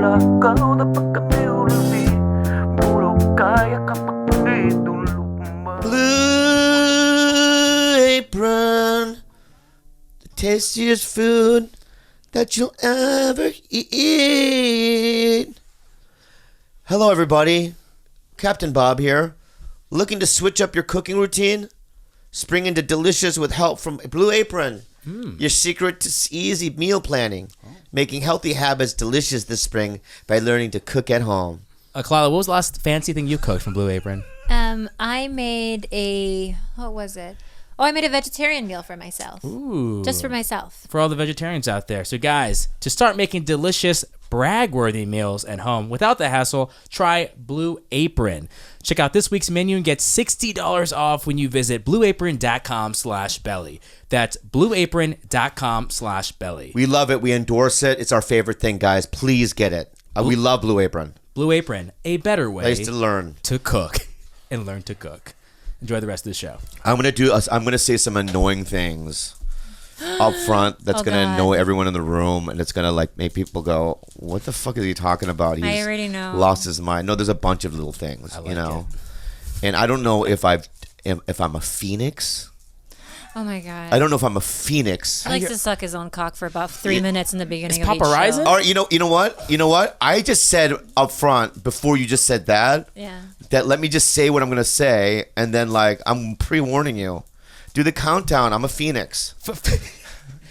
Blue Apron, the tastiest food that you'll ever eat. Hello, everybody. Captain Bob here. Looking to switch up your cooking routine? Spring into delicious with help from Blue Apron. Your secret to easy meal planning. Making healthy habits delicious this spring by learning to cook at home. Khalyla, what was the last fancy thing you cooked from Blue Apron? I made I made a vegetarian meal for myself. Ooh. Just for myself. For all the vegetarians out there. So guys, to start making delicious, brag-worthy meals at home without the hassle, try Blue Apron. Check out this week's menu and get $60 off when you visit blueapron.com/belly. That's blueapron.com/belly. We love it. We endorse it. It's our favorite thing, guys. Please get it. We love Blue Apron. Blue Apron, a better way Place to learn to cook and learn to cook. Enjoy the rest of the show. I'm gonna say some annoying things up front that's gonna annoy everyone in the room, and it's gonna like make people go, "What the fuck is he talking about?" I already know. Lost his mind. No, there's a bunch of little things, and I don't know if I'm a phoenix. Oh my god! I don't know if I'm a phoenix. He likes to suck his own cock for about 3 minutes in the beginning of Papa each Rising? show. Or you know what? I just said up front before you just said that. Yeah. That let me just say what I'm gonna say, and then like I'm pre-warning you. Do the countdown. I'm a phoenix.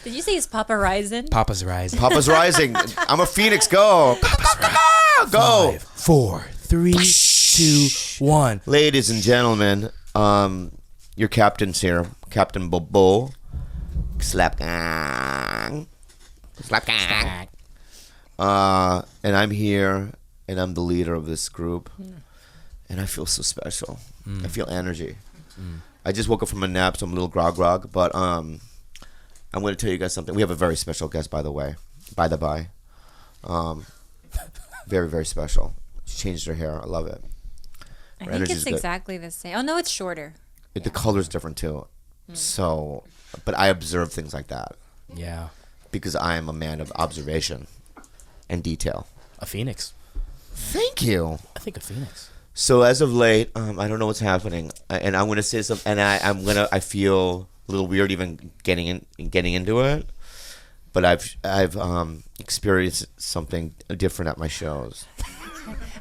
Did you say it's Papa Rising? Papa's Rising. Papa's rising. I'm a phoenix. Go. Go. 5, 4, 3, 2, 1. Ladies and gentlemen, your captain's here. Captain Bobo. Slap gang. Slap gang. And I'm here, and I'm the leader of this group. And I feel so special. I feel energy. I just woke up from a nap, so I'm a little grog, but I'm going to tell you guys something. We have a very special guest, by the way. By the by. Very, very special. She changed her hair. I love it. I think it's exactly the same. Oh, no, it's shorter. The color's different, too. So, but I observe things like that. Yeah. Because I am a man of observation and detail. A phoenix. Thank you. I think a phoenix. So as of late, I don't know what's happening, and I'm going to say something, and I feel a little weird even getting into it, but I've experienced something different at my shows.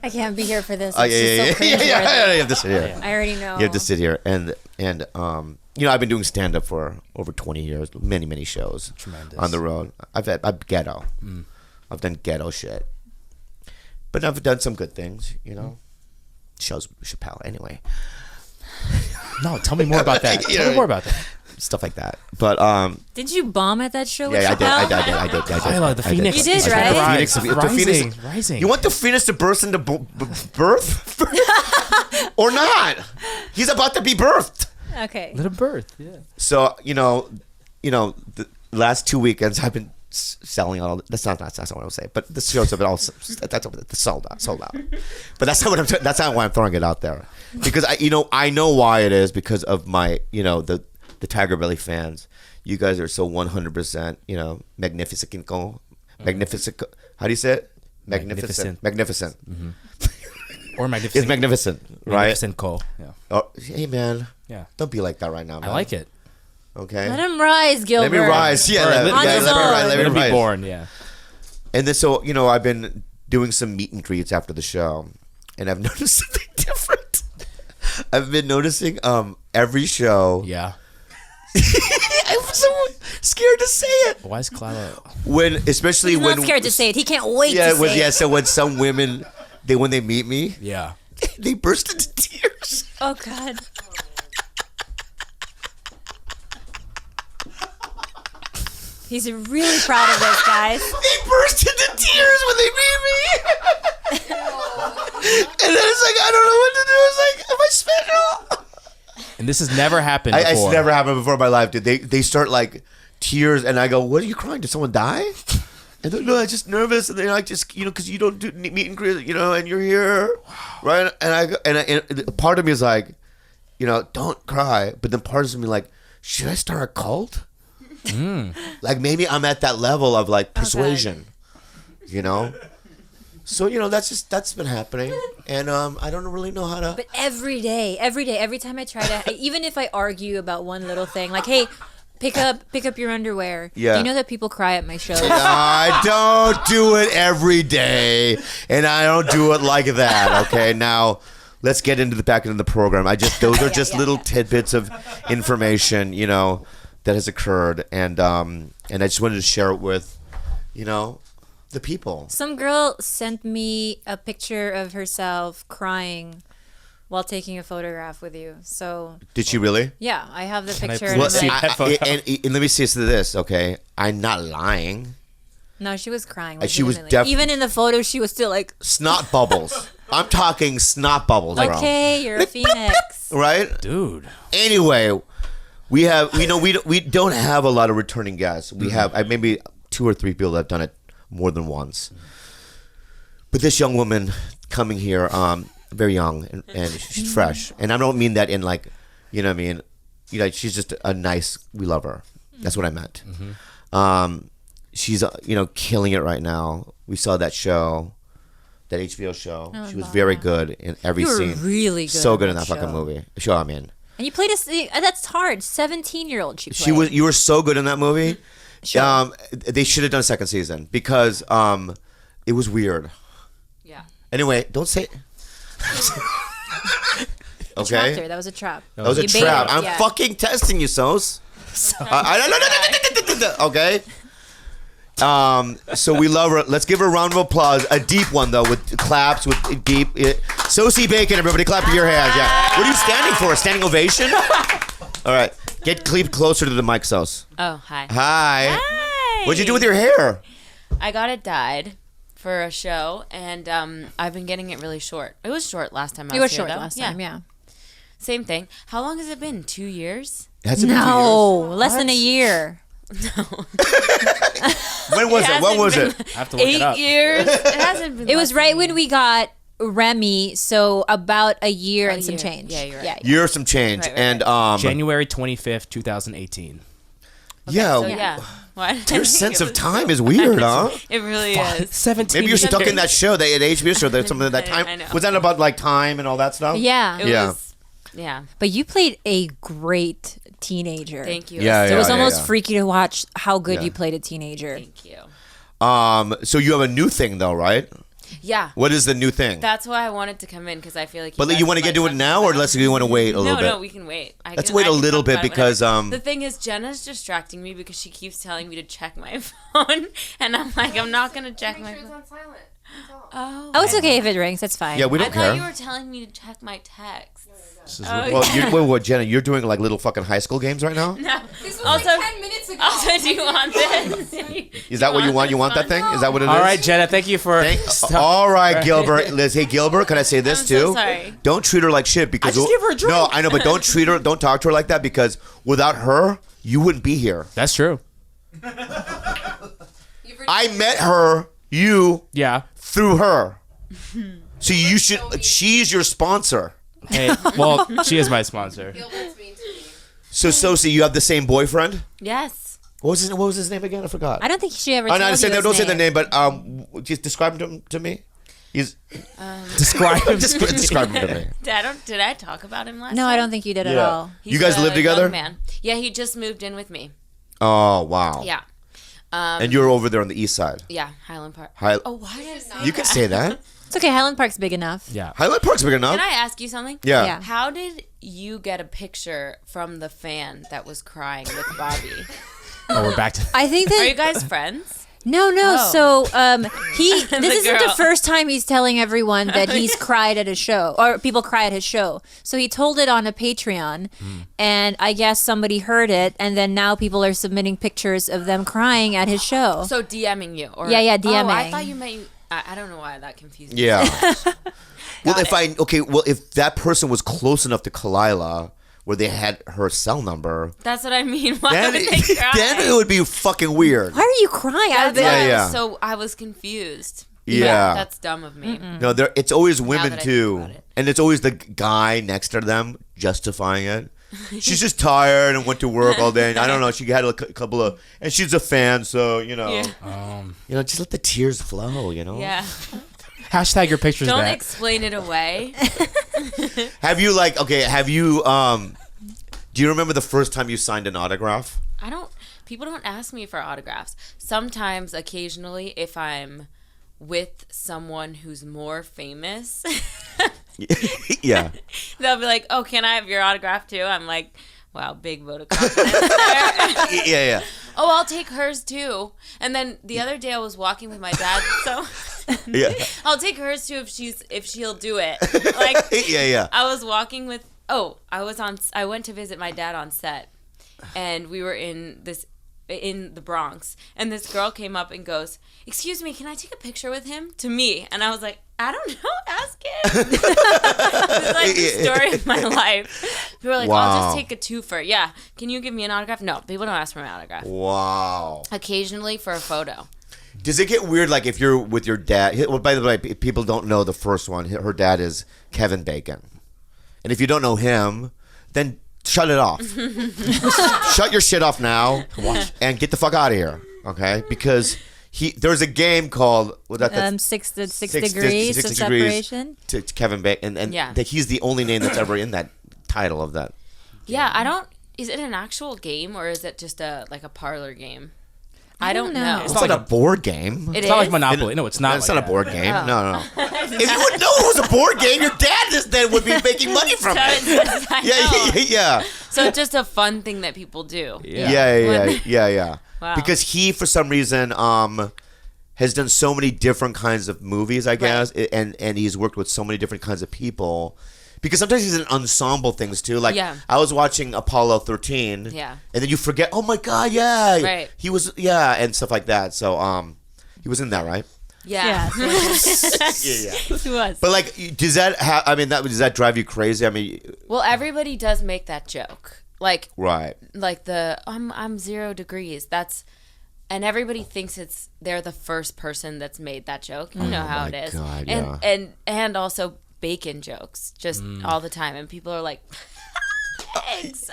I can't be here for this. Yeah. You have to sit here. I already know. You have to sit here, and I've been doing stand up for over 20 years, many shows. Tremendous. On the road. I'm ghetto. I've done ghetto shit, but I've done some good things, Shows with Chappelle, anyway. No, tell me more about that. Tell me more about that. Stuff like that. But did you bomb at that show? Yeah, with Chappelle? I did. Khalyla, the phoenix. You did, right? The phoenix. Rising. You want the phoenix to burst into birth, or not? He's about to be birthed. Okay. Let him birth. Yeah. So the last 2 weekends I've been selling all. That's not what I was saying. But the shows have been all sold out. But that's not why I'm throwing it out there, because I know why it is, because of my the TigerBelly fans. You guys are so 100% magnificent. Magnificent. How do you say it? Magnificent. Mm-hmm. Or magnificent. It's magnificent, right? Magnificent Cole. Yeah. Oh, hey man. Yeah. Don't be like that right now, man. I like it. Okay. Let him rise, Gilbert. Let me rise. Yeah. Let me be born. Yeah. And then I've been doing some meet and greets after the show, and I've noticed something different. I've been noticing every show. Yeah. I'm so scared to say it. Why is Khalyla? He's not scared to say it. He can't wait to say it. Yeah. So when some women, when they meet me, yeah, they burst into tears. Oh God. He's really proud of this, guys. They burst into tears when they meet me. And then it's like, I don't know what to do. It's like, am I special? And this has never happened before. It's never happened before in my life, dude. They start like tears, and I go, "What are you crying? Did someone die?" And they're like, "No, I'm just nervous." And they're like, "Just because you don't do meet and greet, and you're here, right?" And I go, and part of me is like, don't cry, but then part of me like, should I start a cult? Like maybe I'm at that level of like persuasion, So that's been happening, and I don't really know how to. But every time I try to, even if I argue about one little thing, like, hey, pick up your underwear. Yeah. Do you know that people cry at my shows? I don't do it every day, and I don't do it like that. Okay, now let's get into the back end of the program. Those are just little tidbits of information, that has occurred, and I just wanted to share it with, the people. Some girl sent me a picture of herself crying while taking a photograph with you. So Did she really? yeah, I have the Can I picture. please and I'm see like- that photo? And let me say this, okay? I'm not lying. no, she was crying. She was legitimately. def- Even in the photo, she was still like, Snot bubbles. I'm talking snot bubbles, bro. okay, you're a phoenix. Right? Dude. Anyway, we don't have a lot of returning guests. We have maybe 2 or 3 people that have done it more than once. But this young woman coming here, very young and she's fresh, and I don't mean that in like, she's just a nice. We love her. That's what I meant. She's killing it right now. We saw that show, that HBO show. She was very good in every You were scene. really good So in good in that that fucking show. movie. Show I'm in. And you played that's hard. 17-year-old she played. You were so good in that movie. Sure. They should have done a second season because it was weird. Yeah. Anyway, don't say. Trapped Okay, her. That was a trap. that was a You baited trap. her, I'm yeah. fucking testing you, Sos. Okay. So we love her. Let's give her a round of applause. A deep one though, with claps, with deep. Sosie Bacon, everybody, clap with your hands. Yeah. What are you standing for? A standing ovation? All right. Get closer to the mic, Sos. Oh, hi. Hi. Hi. What'd you do with your hair? I got it dyed for a show, and I've been getting it really short. It was short last time I You were was here, short though. last time, yeah. Same thing. How long has it been? 2 years? Has it been 2 No, less than a year. years? When was it? When was it? I have to look it 8 up. years? It hasn't been. It was less right than when we got Remy, so about a year and some year. change. Yeah, you're right. Yeah. Year some change, Right, right, and January 25th, 2018 yeah. So, yeah. What? Your sense of time is weird, huh? It really is. 17 Maybe you're years. stuck in that show, that HBO show. That something that time I know. was that about like time and all that stuff. Yeah. It Yeah. was. Yeah. But you played a great teenager. Thank you. Yeah, It was yeah, almost yeah. freaky to watch how good Yeah. you played a teenager. Thank you. So you have a new thing though, right? Yeah. What is the new thing? That's why I wanted to come in because I feel like. But guys you want to might get to it talk now, or about let's you want to wait a little bit? No, we can wait. Let's wait a little talk bit about it because, whenever. The thing is, Jenna's distracting me because she keeps telling me to check my phone, and I'm like, I'm not gonna check my phone. on silent. Oh, it's okay if it rings. That's fine. yeah, we I don't thought care. you were telling me to check my texts. Well, Jenna, you're doing like little fucking high school games right now. No. This was Also, like 10 minutes ago. also, do you want this? Is that what you want? You want that thing? Is that what it is? All right, Jenna, thank you for. All right, Gilbert. Liz, hey Gilbert, can I say this I'm too? so sorry. Don't treat her like shit because I just gave her a drink. No, I know, but don't treat her. Don't talk to her like that because without her, you wouldn't be here. That's true. I met her, you Yeah. through her. So you should. She's your sponsor. Hey, well, she is my sponsor. Gilbert's mean to me. So Sosie, you have the same boyfriend. Yes. What was his name again? I forgot. I don't think she ever Oh, told no, you his don't say the name. name, but just describe him to me. He's Describe him. describe him to me. Did I talk about him last No, time? I don't think you did at Yeah. all. He's You guys a live together? young Man. Yeah, he just moved in with me. Oh wow. Yeah. And you're over there on the east side. Yeah, Highland Park. Hi- Oh, why did I say You can say that. It's okay. Highland Park's big enough. Yeah. Highland Park's big enough. Can I ask you something? Yeah. Yeah. How did you get a picture from the fan that was crying with Bobby? Oh, we're back to. I think Are you that guys friends? no. Oh. So this isn't the girl. first time he's telling everyone that he's cried at a show or people cry at his show. So he told it on a Patreon, and I guess somebody heard it, and then now people are submitting pictures of them crying at his show. So DMing you? Or, Yeah, Oh, I DMing. thought you meant. I don't know why that confused me. Yeah. Well, if that person was close enough to Khalyla, where they had her cell number, That's what I mean. Why then would they cry? then it would be fucking weird. Why are you crying? That's Yeah, why yeah. So I was confused. Yeah. That's dumb of me. No, it's always women that I think too, about it. and it's always the guy next to them justifying it. She's just tired and went to work all day. And I don't know. She had a couple of, and she's a fan, so Yeah. just let the tears flow. Yeah. Hashtag your pictures Don't back. explain it away. Have you do you remember the first time you signed an autograph? People don't ask me for autographs. Sometimes, occasionally, if I'm with someone who's more famous, Yeah. they'll be like, "Oh, can I have your autograph too?" I'm like, "Wow, big vote of confidence there." Yeah. Oh, I'll take hers too. And then the other day I was walking with my dad, so Yeah. I'll take hers too if she'll do it. Like, Yeah. I was walking with. I went to visit my dad on set, and we were in the Bronx, and this girl came up and goes, "Excuse me, can I take a picture with him?" to me, and I was like, "I don't know, ask him." It's like the story of my life. People were like, Wow. "I'll just take a twofer." Yeah, can you give me an autograph? No, people don't ask for my autograph. Wow. Occasionally for a photo. Does it get weird, like if you're with your dad? Well, by the way, people don't know the first one. Her dad is Kevin Bacon, and if you don't know him, then shut it off. Shut your shit off now, and get the fuck out of here, okay? Because there's a game called six degrees of separation. To Kevin Bacon, and Yeah. he's the only name that's ever in that title of that. Yeah, I don't. Is it an actual game or is it just a parlor game? I don't know. It's not like a board game. It's not like Monopoly. No, it's not. It's like not a that. board game. No. If you would know it was a board game, your dad then would be making money from it. Yeah. So it's just a fun thing that people do. Yeah. Wow. Because he, for some reason, has done so many different kinds of movies, I guess, and he's worked with so many different kinds of people. Because sometimes he's in ensemble things too. Like I was watching Apollo 13, and then you forget, oh my God, Right. he was, and stuff like that. So he was in that, right? Yeah. Yeah. He was. But like, does that does that drive you crazy? I mean, Well, everybody does make that joke. Like right. Like I'm 0 degrees. And everybody thinks they're the first person that's made that joke. You know how it is. God, and also bacon jokes just all the time, and people are like, eggs.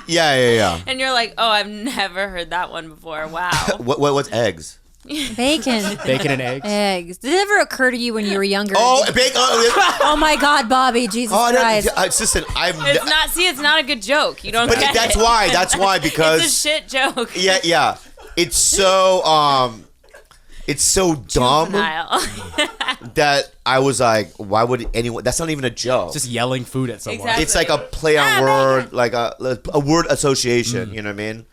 Yeah. And you're like, oh, I've never heard that one before. Wow. What's eggs? Bacon. Bacon and eggs. Eggs. Did it ever occur to you when you were younger? Oh, bacon. Oh my God, Bobby, Jesus Christ. Listen, It's not a good joke. You don't get that's it. why because it's a shit joke. Yeah. It's so dumb Juvenile. that I was like, why would anyone? That's not even a joke. Just yelling food at someone. Exactly. It's like a play on word, like a word association. You know what I mean?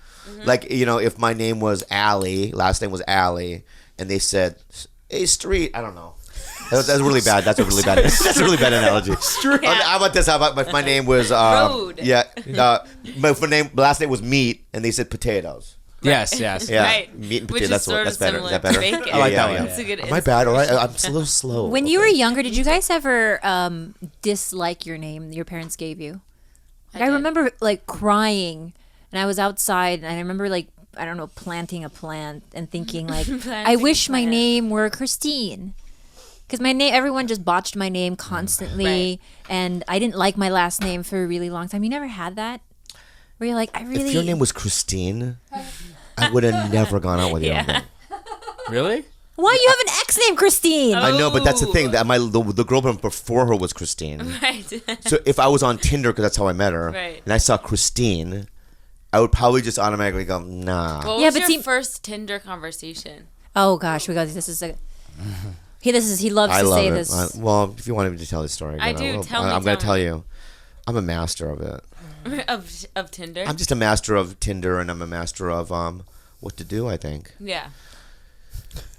Like, if my name was Allie, last name was Allie, and they said, "Hey, street," I don't know. That's really bad. That's a really bad. That's a really bad analogy. Street. How about this? How about if my name was Road. Yeah. My last name was Meat, and they said potatoes. Yes. Yeah. Right. Meat and Which potatoes. is sort That's of better. similar Is that better? to bacon. I like that one. It's a good Am I bad? All right. I'm a little slow. When you were younger, did you guys ever dislike your name your parents gave you? I did. remember like crying, and I was outside, and I remember like, I don't know, planting a plant and thinking like, I wish my name were Christine. Because my name, everyone just botched my name constantly, and I didn't like my last name for a really long time. You never had that? Where you're like, If your name was Christine, I would have never gone out with you. Yeah. Really? Why you have an ex named Christine? I know, but that's the thing. That the girlfriend before her was Christine. Right. So if I was on Tinder, because that's how I met her, Right. and I saw Christine, I would probably just automatically go, nah. What Yeah, was but your see- first Tinder conversation? Oh gosh, we got this is a. He loves I to love say it. this. Well, if you want me to tell this story, I then do. will. Tell me, I'm going tell to tell me. you. I'm a master of it. of Tinder? I'm just a master of Tinder, and I'm a master of what to do. I think Yeah.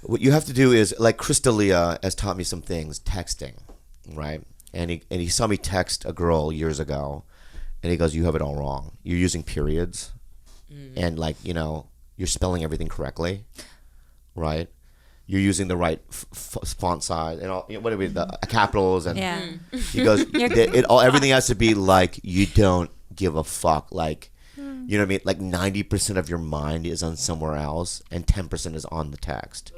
what you have to do is, like, Khalyla has taught me some things. Texting, right? And he saw me text a girl years ago, and he goes, "You have it all wrong. You're using periods, and you're spelling everything correctly, right? You're using the right font size and all. What are we? The capitals and Yeah. He goes, everything has to be like you don't give a fuck. Like, you know what I mean? Like 90% of your mind is on somewhere else, and 10% is on the text.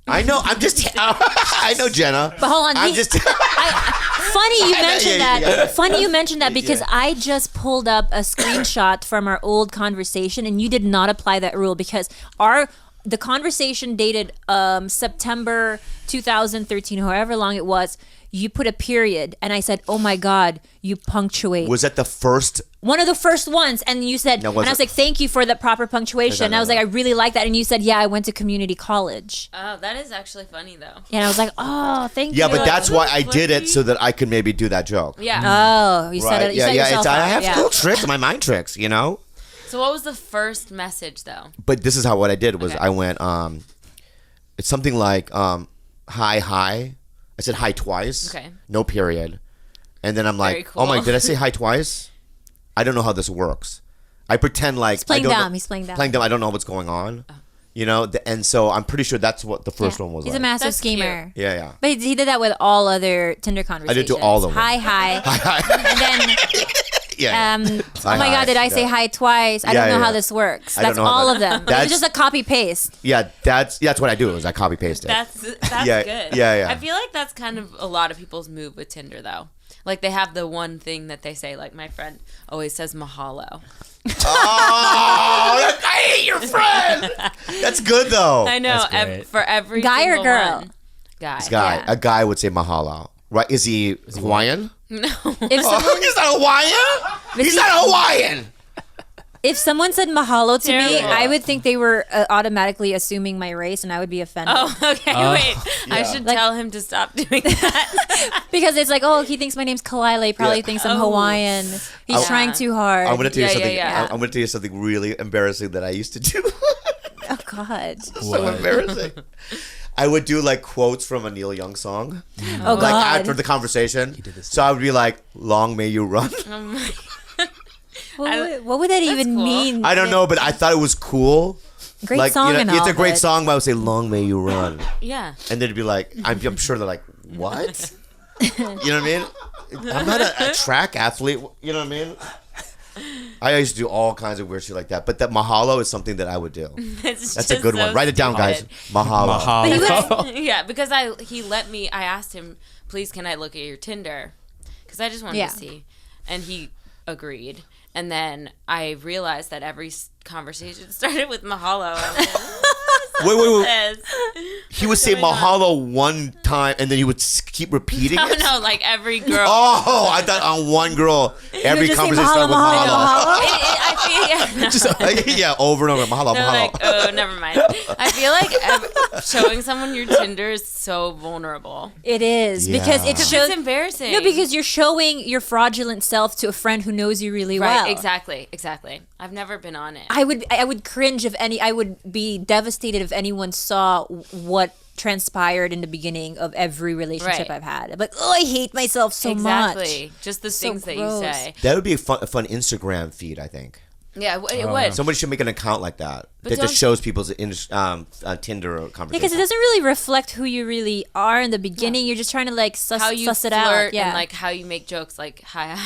I know. I'm just. I know, Jenna. But hold on, I'm just. Funny you mentioned that. Yeah. Funny you mentioned that because Yeah. I just pulled up a screenshot from our old conversation, and you did not apply that rule because the conversation dated September 2013, however long it was. You put a period, and I said, "Oh my God, you punctuate." Was that the first? One of the first ones, and you said, No, and was I was it? like, "Thank you for the proper punctuation." And I was like, "I really like that," and you said, "Yeah, I went to community college." Oh, that is actually funny though. And I was like, "Oh, thank Yeah, you." but that's why I did it so that I could maybe do that joke. Yeah. Oh, you said Right? it. You Yeah, set yeah. yourself I up. have Yeah. little tricks, my mind tricks, So what was the first message though? But this is how what I did was Okay. I went. It's something like hi. I said hi twice. Okay. No period. And then I'm Very like, cool. oh my, did I say hi twice? I don't know how this works. I pretend like playing I don't dumb. know- He's playing dumb. Playing dumb. I don't know what's going on. And so I'm pretty sure that's what the first Yeah. one was He's like. a massive That's cute. schemer. Yeah. But he did that with all other Tinder conversations. do all of them. Hi. And then, Yeah. oh my God, did I say hi twice? I Yeah, don't know yeah. how this works. I don't That's know how all that- of them. That's- It's just a copy paste. Yeah, that's what I do is I copy paste it. That's Yeah, good. yeah. I feel like that's kind of a lot of people's move with Tinder though. Like they have the one thing that they say. Like my friend always says mahalo. Oh, I hate your friend. That's good though. I know. That's great. For every Guy or single girl? one. Guy. Guy, Yeah. a guy would say mahalo, right? Is he Hawaiian? No. If someone, He's not Hawaiian. He's not Hawaiian. if someone said mahalo to me, Terrible. I would think they were automatically assuming my race, and I would be offended. Oh, okay. Wait. I Yeah. should Like- tell him to stop doing that. Because it's like, oh, he thinks my name's Khalyla. He probably Yeah. thinks I'm Oh. Hawaiian. He's Yeah. trying too hard. I'm gonna tell you Yeah, something. yeah. I'm gonna tell you something really embarrassing that I used to do. Oh God. So embarrassing. I would do like quotes from a Neil Young song, Oh like God. after the conversation. did this So I would be like, "Long may you run." What would that even cool. mean? I don't know, but I thought it was cool. Great Like, song and all. it's a great but- song, but I would say, "Long may you run," Yeah. and they'd be like, "I'm sure they're like, what?" You know what I mean? I'm not a track athlete. You know what I mean? I used to do all kinds of weird shit like that, but that mahalo is something that I would do. It's That's a just good so one. Write it down, guys. stupid. Mahalo. Yeah, because he let me. I asked him, please, can I look at your Tinder? Because I just wanted Yeah. to see, and he agreed. And then I realized that every conversation started with mahalo. I was like, Wait. "Yes." He would say going on? mahalo one time, and then he would keep repeating Oh it. no, like every girl. Oh, I thought on one girl, every just say conversation started with mahalo. I feel yeah. Just, yeah, over and over. Mahalo, They're mahalo. like, oh, never mind. I feel like showing someone your Tinder is so vulnerable. It is because Yeah. it shows. It's embarrassing. No, because you're showing your fraudulent self to a friend who knows you really right, well. exactly. I've never been on it. I would cringe if I would be devastated if anyone saw what transpired in the beginning of every relationship Right. I've had. I'm like, oh, I hate myself so exactly. much. Just the So things that gross. you say. That would be a fun Instagram feed, I think. Yeah, it would. Somebody should make an account like that But that don't- just shows people's Tinder conversations. Because it doesn't really reflect who you really are in the beginning. You're just trying to like suss How you it flirt out. Yeah. and like how you make jokes like hi.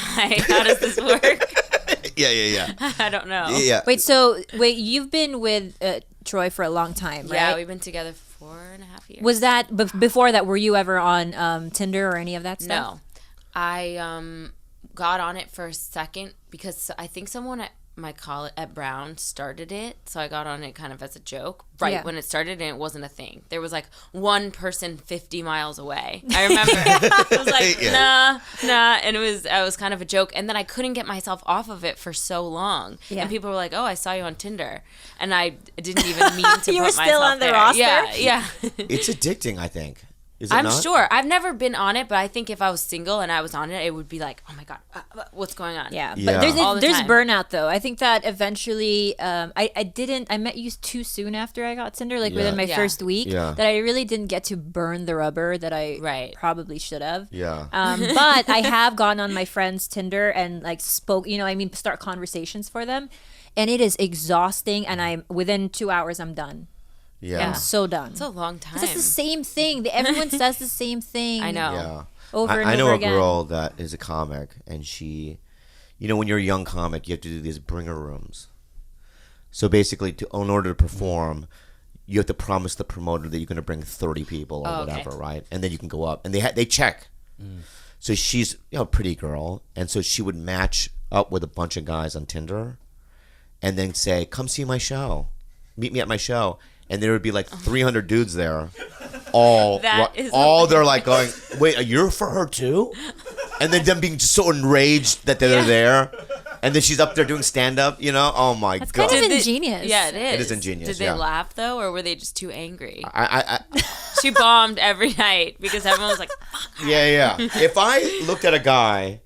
How does this work? Yeah. I don't know. Yeah. Wait, you've been with Troy for a long time, right? Yeah, we've been together for 4.5 years. Was that before that? Were you ever on Tinder or any of that stuff? No. I got on it for a second because I think someone at my college at Brown started it, so I got on it kind of as a joke Yeah. when it started, and it wasn't a thing. There was like one person 50 miles away. I remember. I was like, Yeah. nah, and I was kind of a joke, and then I couldn't get myself off of it for so long. Yeah. And people were like, "Oh, I saw you on Tinder," and I didn't even mean to. You put were still myself on the there. roster? Yeah. It's addicting, I think. Is it I'm not? sure. I've never been on it, but I think if I was single and I was on it, it would be like, oh my God, what's going on? Yeah, Yeah. but there's All the there's time. burnout though. I think that eventually, I met you too soon after I got Tinder, like within my Yeah. first week, Yeah. that I really didn't get to burn the rubber that I Right. probably should have. Yeah. But I have gone on my friend's Tinder and like start conversations for them, and it is exhausting. And I'm within 2 hours, I'm done. Yeah. I'm so done. It's a long time. 'Cause it's the same thing. Everyone says the same thing. I know. Yeah. Over and I know over a again. girl that is a comic, and she, when you're a young comic, you have to do these bringer rooms. So basically, in order to perform, you have to promise the promoter that you're going to bring 30 people or whatever, right? And then you can go up, and they check. So she's a pretty girl, and so she would match up with a bunch of guys on Tinder, and then say, "Come see my show, meet me at my show." and there would be like 300 dudes there, all That is they're like going, wait, you're for her too? And then them being just so enraged that they're there, and then she's up there doing stand up. Oh my That's god, kind of ingenious. Yeah, it is. It is ingenious, Did they yeah. laugh though, or were they just too angry? I She bombed every night because everyone was like, "Fuck." yeah. If I looked at a guy,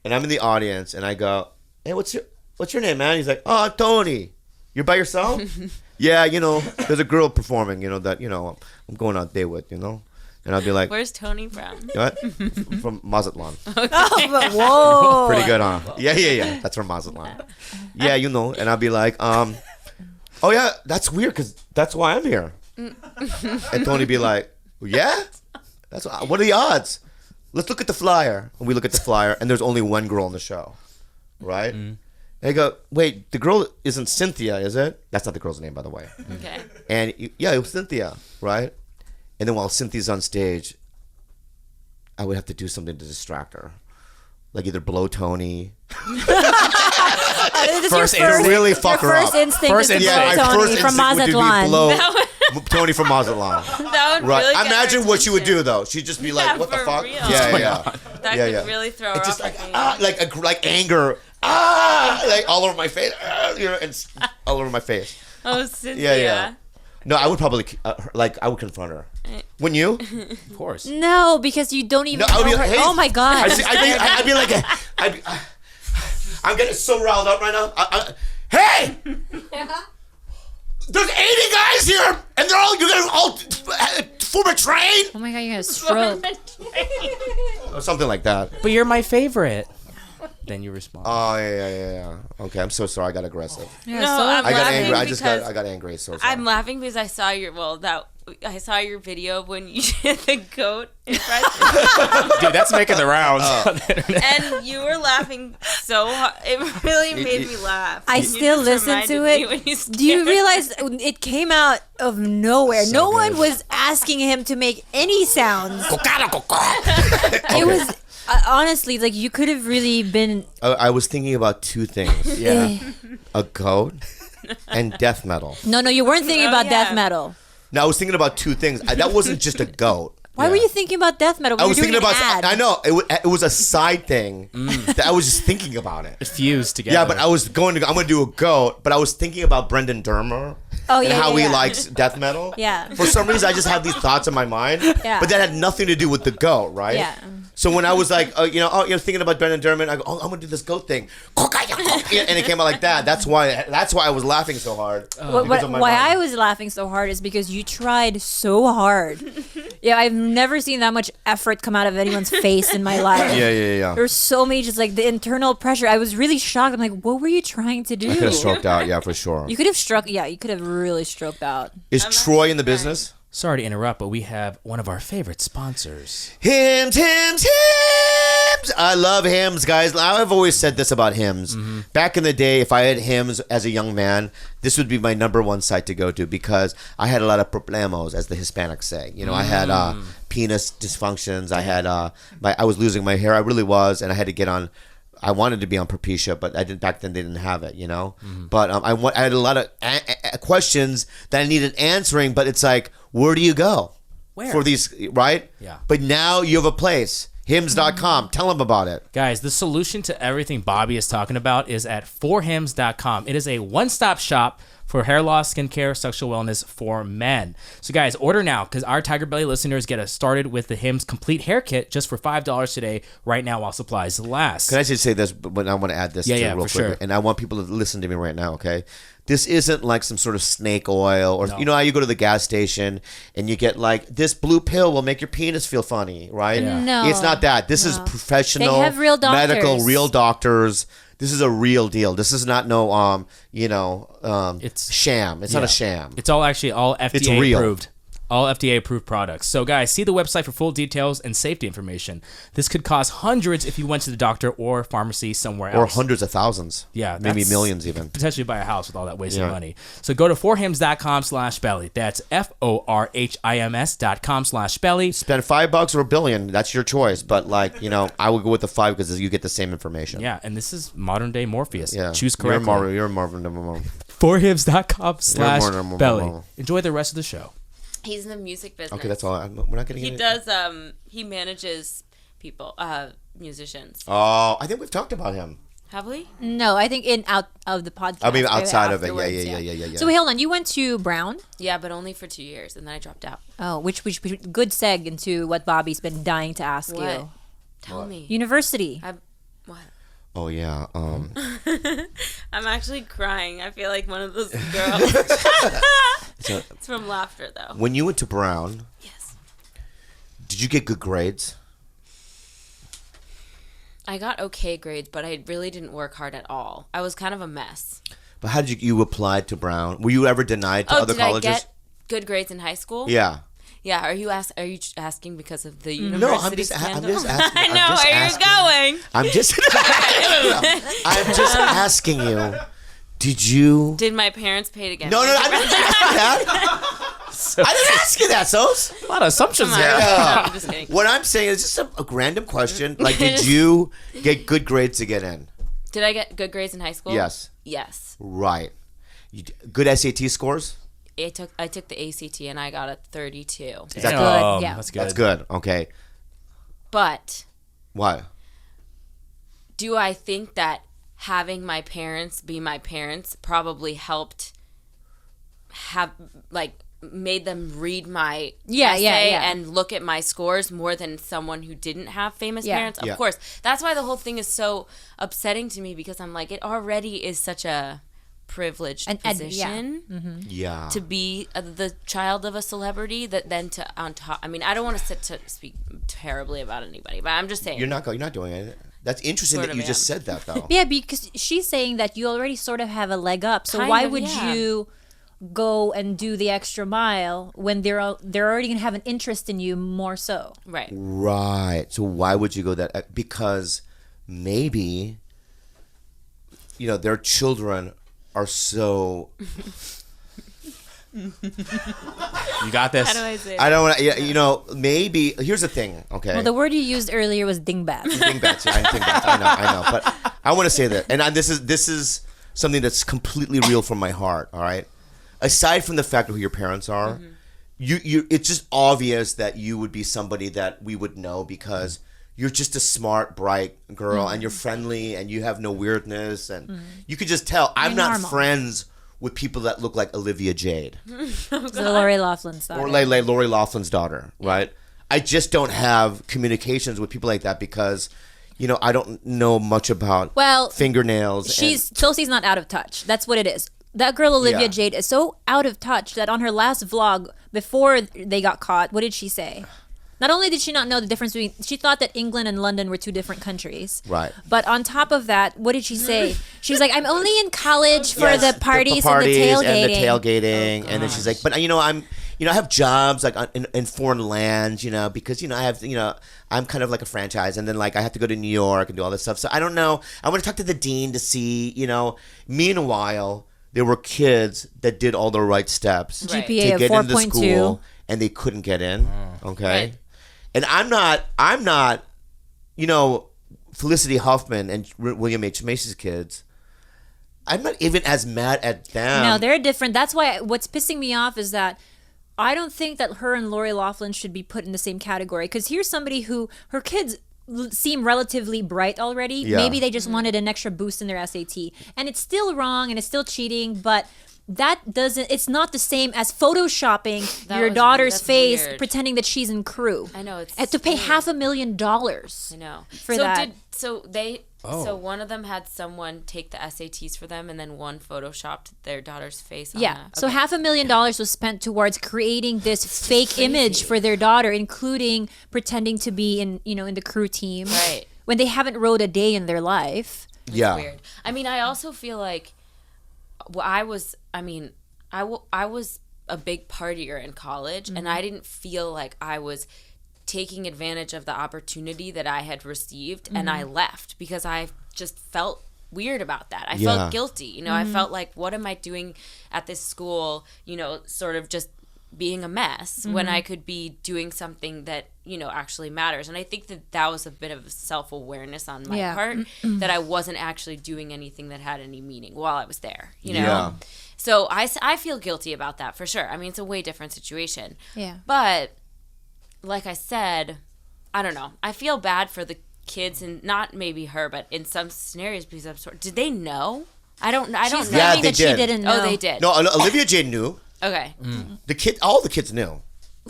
and I'm in the audience, and I go, hey, what's your name, man? He's like, oh, Tony. You're by yourself? Yeah, there's a girl performing, that, I'm going on a date with, And I'll be like, Where's Tony from? what? From Mazatlan. Oh, but whoa. Pretty good, huh? Yeah. That's from Mazatlan. Yeah, And I'll be like, oh yeah, that's weird because that's why I'm here. And Tony be like, yeah? What are the odds? Let's look at the flyer. And we look at the flyer, and there's only one girl on the show, right? And I go, wait, the girl isn't Cynthia, is it? That's not the girl's name, by the way. Okay. And yeah, it was Cynthia, right? And then while Cynthia's on stage, I would have to do something to distract her. Like either blow Tony. First really fuck her First up. instinct First is to instinct. blow Tony first from instinct would be Mazatlan. blow Tony from Mazatlan. That would Right. really get Imagine her what she would attention. do though. She'd just be like, Yeah, "What the for fuck?" real. Yeah. That Yeah, could really throw her It's just off. like anger, like all over my face, and all over my face. Oh, Cynthia. Yeah. No, I would probably I would confront her. Wouldn't you? Of course. No, because you don't even No, I would know be her. like, hey. Oh my god. I'd be like, I'm getting so riled up right now. Hey! There's 80 guys here, and you're gonna all form a train? Oh my god, you're gonna stroke. Or something like that. But you're my favorite. Then you respond. Oh, yeah. Okay, I'm so sorry. I got aggressive. You're No, so I'm I got laughing angry. I because got angry. So sorry. I'm laughing because I saw your video when you did the goat impression. Dude, that's making the rounds. And you were laughing so hard. It really made me laugh. I You still just listen to reminded me it. when you Do you scared. realize it came out of nowhere? So No good. one was asking him to make any sounds. It was honestly like you could have really been. I was thinking about two things: Yeah. a goat and death metal. No, you weren't thinking Oh, about yeah. death metal. Now I was thinking about two things. That wasn't just a goat. Why were you thinking about death metal? We I were was doing thinking an about. ad. I know it was a side thing that I was just thinking about it. Fused together. Yeah, but I'm going to do a goat, but I was thinking about Brendan Dermer. Oh, and yeah, how yeah, he yeah. likes death metal. Yeah. For some reason, I just have these thoughts in my mind. Yeah. But that had nothing to do with the goat, right? Yeah. So when I was like, you're thinking about Brendan Dermer, I go, I'm gonna do this goat thing, and it came out like that. That's why I was laughing so hard. Because of my Why mind. I was laughing so hard is because you tried so hard. Yeah, I've never seen that much effort come out of anyone's face in my life. Yeah. There's so many, just like the internal pressure. I was really shocked. I'm like, what were you trying to do? I could have stroked out, yeah, for sure. You could have struck. Yeah, you could have really stroked out. Is Troy in the business? Sorry to interrupt, but we have one of our favorite sponsors. Hymns. I love hymns, guys. I've always said this about hymns. Back in the day, if I had hymns as a young man, this would be my number one site to go to because I had a lot of problemos, as the Hispanics say. I had penis dysfunctions. I had I was losing my hair. I really was, and I had to get on. I wanted to be on Propecia, but I didn't. Back then, they didn't have it, But I had a lot of questions that I needed answering. But it's like, where do you go Where? for these? Right? Yeah. But now you have a place, hymns.com. Tell them about it. Guys, the solution to everything Bobby is talking about is at forhims.com. It is a one-stop shop for hair loss, skincare, sexual wellness for men. So guys, order now because our TigerBelly listeners get us started with the Hims Complete Hair Kit just for $5 today, right now while supplies last. Can I just say this? But I want to add this Yeah, to yeah, real for quick. sure. And I want people to listen to me right now, okay? This isn't like some sort of snake oil or, No. you know how you go to the gas station and you get like, this blue pill will make your penis feel funny, right? Yeah. No. It's not that. This is professional, They have real doctors. medical, real doctors. This is a real deal. This is not It's- sham. It's not Yeah. a sham. It's all actually all FDA real. approved. All FDA approved products. So guys, see the website for full details and safety information. This could cost hundreds if you went to the doctor or pharmacy somewhere Or else. hundreds of thousands. Yeah, Maybe that's- millions even. Potentially buy a house with all that wasted Yeah. money. So go to forhims.com/belly. That's forhims.com/belly. Spend $5 or $1 billion. That's your choice. But I would go with the 5 because you get the same information. Yeah, and this is modern day Morpheus. Yeah. Choose correctly. You're Marvin. forhips.com/belly. Enjoy the rest of the show. He's in the music business. Okay, that's all. We're not getting He into does. He manages people, musicians. Oh, I think we've talked about him. Have we? No, I think out of the podcast. I mean, outside of it. Afterwards, Yeah. So wait, hold on. You went to Brown? Yeah, but only for 2 years, and then I dropped out. Oh, which good seg into what Bobby's been dying to ask What? you. Tell me. University. What? Oh, yeah. I'm actually crying. I feel like one of those girls. It's from laughter, though. When you went to Brown, Yes. did you get good grades? I got okay grades, but I really didn't work hard at all. I was kind of a mess. But how did you apply to Brown? Were you ever denied to other did colleges? I get good grades in high school? Yeah. Yeah. Are you asking because of the No, university I'm scandal? just asking. I know where you're going. I'm just I'm just asking you. Did you? Did my parents pay to get No, me? I didn't ask you that. I didn't ask you that, Sos. A lot of assumptions Come on. there. I'm just kidding. What I'm saying is just a random question. Like, did you get good grades to get in? Did I get good grades in high school? Yes. Yes. Right. Good SAT scores? I took the ACT and I got a 32. Is that good? Yeah. That's good. That's good. Okay. But What? do I think that having my parents be my parents probably helped made them read my essay and look at my scores more than someone who didn't have famous parents? Of course. That's why the whole thing is so upsetting to me, because I'm like, it already is such a privileged position Yeah. to be the child of a celebrity, that then to on top. I mean, I don't want to speak terribly about anybody, but I'm just saying. You're not doing it. That's interesting Sort that of you just am. said that, though. Yeah, because she's saying that you already sort of have a leg up. So Kind why of, would yeah. you go and do the extra mile when they're already going to have an interest in you more so? Right. Right. So why would you go that? Because maybe, their children are so. You got this. How do I say it? I don't want to. Maybe here's the thing. Okay. Well, the word you used earlier was dingbats. Dingbats. Yeah, dingbats. I know. But I want to say that, and this is something that's completely real from my heart. All right. Aside from the fact of who your parents are, it's just obvious that you would be somebody that we would know, because you're just a smart, bright girl, and you're friendly, and you have no weirdness, and you could just tell. I'm not normal. friends with people that look like Olivia Jade The Lori Laughlin's daughter. or like Lori Laughlin's daughter, right? I just don't have communications with people like that because, I don't know much about fingernails. Sosie's not out of touch. That's what it is. That girl Olivia Jade is so out of touch that on her last vlog before they got caught, what did she say? Not only did she not know the difference between, she thought that England and London were two different countries. Right. But on top of that, what did she say? She was like, I'm only in college for the parties and the tailgating. And then she's like, but I have jobs like in foreign lands, because I have, I'm kind of like a franchise, and then like I have to go to New York and do all this stuff. So I don't know. I want to talk to the dean to see, Meanwhile, there were kids that did all the right steps GPA to of get into the 4.2. school, and they couldn't get in. Okay. Right. And I'm not, Felicity Huffman and William H. Macy's kids. I'm not even as mad at them. No, they're different. That's why what's pissing me off is that I don't think that her and Lori Loughlin should be put in the same category. Because here's somebody who, her kids seem relatively bright already. Yeah. Maybe they just wanted an extra boost in their SAT. And it's still wrong and it's still cheating, but it's not the same as photoshopping your daughter's face, weird. pretending that she's in crew. I know, it's And to pay weird. $500,000. I know. For that. So one of them had someone take the SATs for them, and then one photoshopped their daughter's face on Yeah. that. So Okay. $500,000 was spent towards creating this fake image for their daughter, including pretending to be in the crew team. Right. When they haven't rode a day in their life. Yeah. Weird. I mean, I also feel like I was a big partier in college, and I didn't feel like I was taking advantage of the opportunity that I had received, and I left because I just felt weird about that. I felt guilty. I felt like, what am I doing at this school, sort of just being a mess when I could be doing something that, actually matters. And I think that was a bit of self-awareness on my part, that I wasn't actually doing anything that had any meaning while I was there, Yeah. So I feel guilty about that for sure. I mean, it's a way different situation. Yeah. But like I said, I don't know. I feel bad for the kids, and not maybe her, but in some scenarios, because did they know? I don't know. Yeah, Claiming they that did. she didn't know. Oh, they did. No, Olivia Jade knew. Okay. All the kids knew.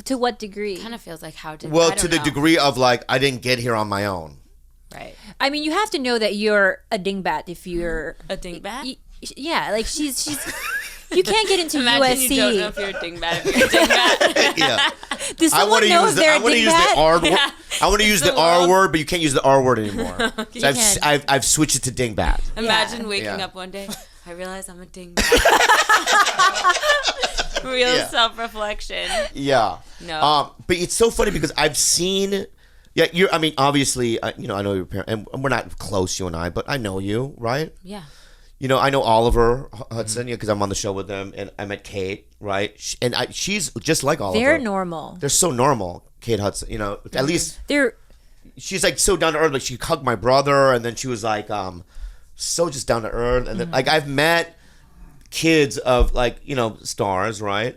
To what degree? Kind of feels like how did Well, I don't to the know. degree of like, I didn't get here on my own. Right. I mean, you have to know that you're a dingbat if you're A dingbat? Yeah, like she's. You can't get into Imagine USC. you don't know if you're a dingbat. If you're a dingbat. Yeah. Does I someone want to know use if the they're I a want to use the dingbat? R word. I want to use the R word, but you can't use the R word anymore. So can't. I've switched it to dingbat. Imagine waking Yeah. up one day, I realize I'm a dingbat. Real Yeah. self-reflection. Yeah. No. But it's so funny because I've seen. Yeah, I mean, obviously, I know your parents, and we're not close, you and I, but I know you, right? Yeah. I know Oliver Hudson, because I'm on the show with them, and I met Kate, right? She's just like Oliver. They're normal. They're so normal, Kate Hudson. At least They're she's like so down to earth. Like she hugged my brother, and then she was like, so just down to earth. And then like I've met kids of like stars, right?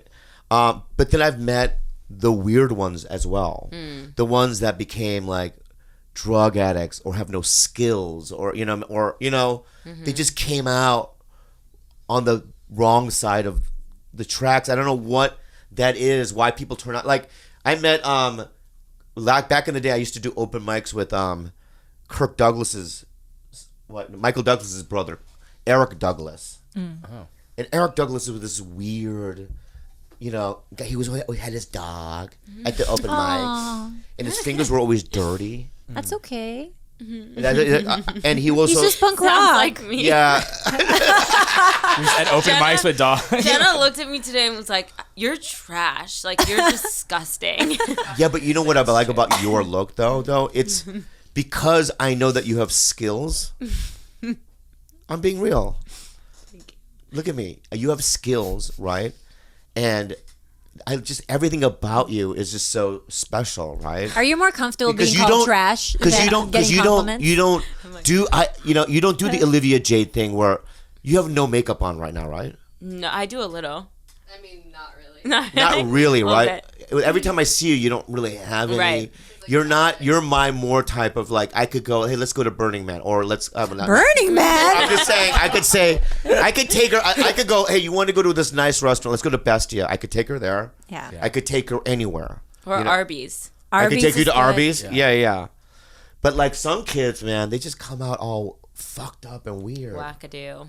But then I've met the weird ones as well, the ones that became like drug addicts or have no skills, or they just came out on the wrong side of the tracks. I don't know what that is, why people turn out. Like I met back in the day, I used to do open mics with Michael Douglas's brother, Eric Douglas. Oh. And Eric Douglas was this weird, guy. He had his dog at the open mics, and his fingers were always dirty. that's okay. And he was He's just punk Sounds rock. like me. yeah. At open mics with dogs. Jenna looked at me today and was like, "You're trash. Like you're disgusting." Yeah, but you know what I like about your look, though? It's because I know that you have skills. I'm being real. Look at me. You have skills, right? And everything about you is just so special, right? Are you more comfortable Because being you called don't- trash Because than you don't getting compliments? you don't do the Olivia Jade thing where you have no makeup on right now, right? No, I do a little. I mean, not really. Not really, Little right? Every time I see you, you don't really have any. Right. You're my more type of like, I could go, hey, let's go to Burning Man, or let's Burning Man. I'm just saying, I could take her. I could go, hey, you want to go to this nice restaurant? Let's go to Bestia. I could take her there. Yeah. I could take her anywhere. Or Arby's. I could take you is to good. Arby's. Yeah. But like some kids, man, they just come out all fucked up and weird. Wackadoo.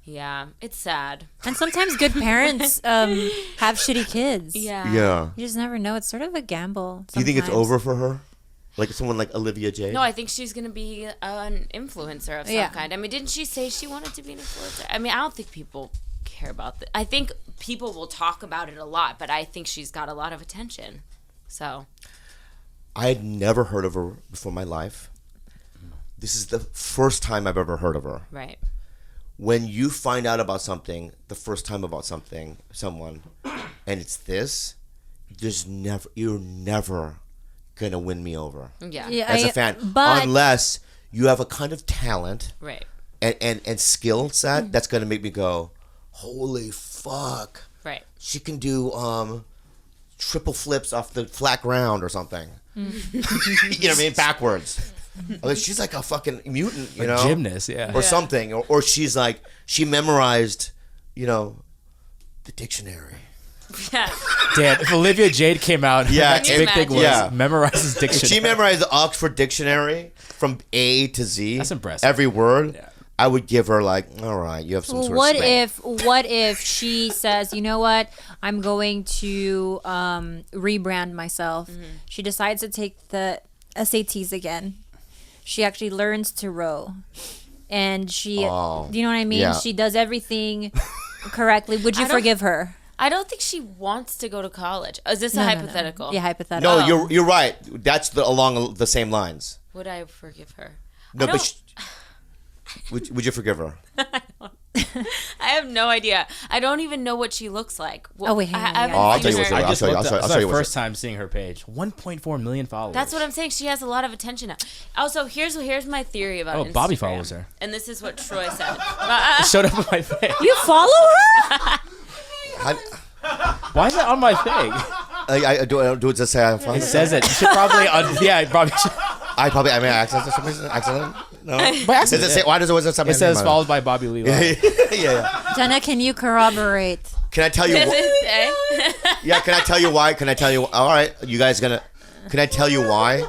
Yeah, it's sad. And sometimes good parents have shitty kids. Yeah. Yeah. You just never know. It's sort of a gamble. Do you think it's sometimes. over for her? Like someone like Olivia Jade? No, I think she's gonna be an influencer of some Yeah. kind. I mean, didn't she say she wanted to be an influencer? I mean, I don't think people care about that. I think people will talk about it a lot, but I think she's got a lot of attention. So I had never heard of her before in my life. This is the first time I've ever heard of her. right. When you find out about something, the first time about someone, and it's this, you're never gonna win me over Yeah. as a fan, But unless you have a kind of talent Right. and skill set that's gonna make me go, holy fuck, Right. she can do triple flips off the flat ground or something. You know what I mean? Backwards. Like, she's like a fucking mutant, you know? Gymnast, yeah. Or something. Or she's like, she memorized, the dictionary. Yeah. Dad, if Olivia Jade came out, Yeah, next big thing was yeah. memorizes If dictionary. she memorized the Oxford Dictionary from A to Z. That's impressive. Every word. Yeah. I would give her like, all right, you have some sort what of spell. what if she says, you know what, I'm going to rebrand myself. She decides to take the SATs again. She actually learns to row, and she, do you know what I mean? yeah. She does everything correctly. Would you I don't- forgive her? I don't think she wants to go to college. Is this a hypothetical? Yeah, hypothetical. No, you're right. That's along the same lines. Would I forgive her? No, I but would you forgive her? I have no idea. I don't even know what she looks like. Oh, wait, hang on, I haven't Oh, I'll seen tell you her. what she I I'll just show you, looked I'll up. show This is you my what first time seeing her page. 1.4 million followers. That's what I'm saying. She has a lot of attention now. Also, here's my theory about Instagram. Bobby follows her. And this is what Troy said. It showed up on my thing. You follow her? Why is that on my thing? I do it to say I follow. It says it. You should probably, yeah, probably should. I access for some reason. Accident? No. By accident, Does it say, why does it say It says followed by Bobby Lee. yeah. Jenna, can you corroborate? Can I tell you? Does it say? Yeah. Can I tell you why? Can I tell you? All right. You guys gonna? Can I tell you why?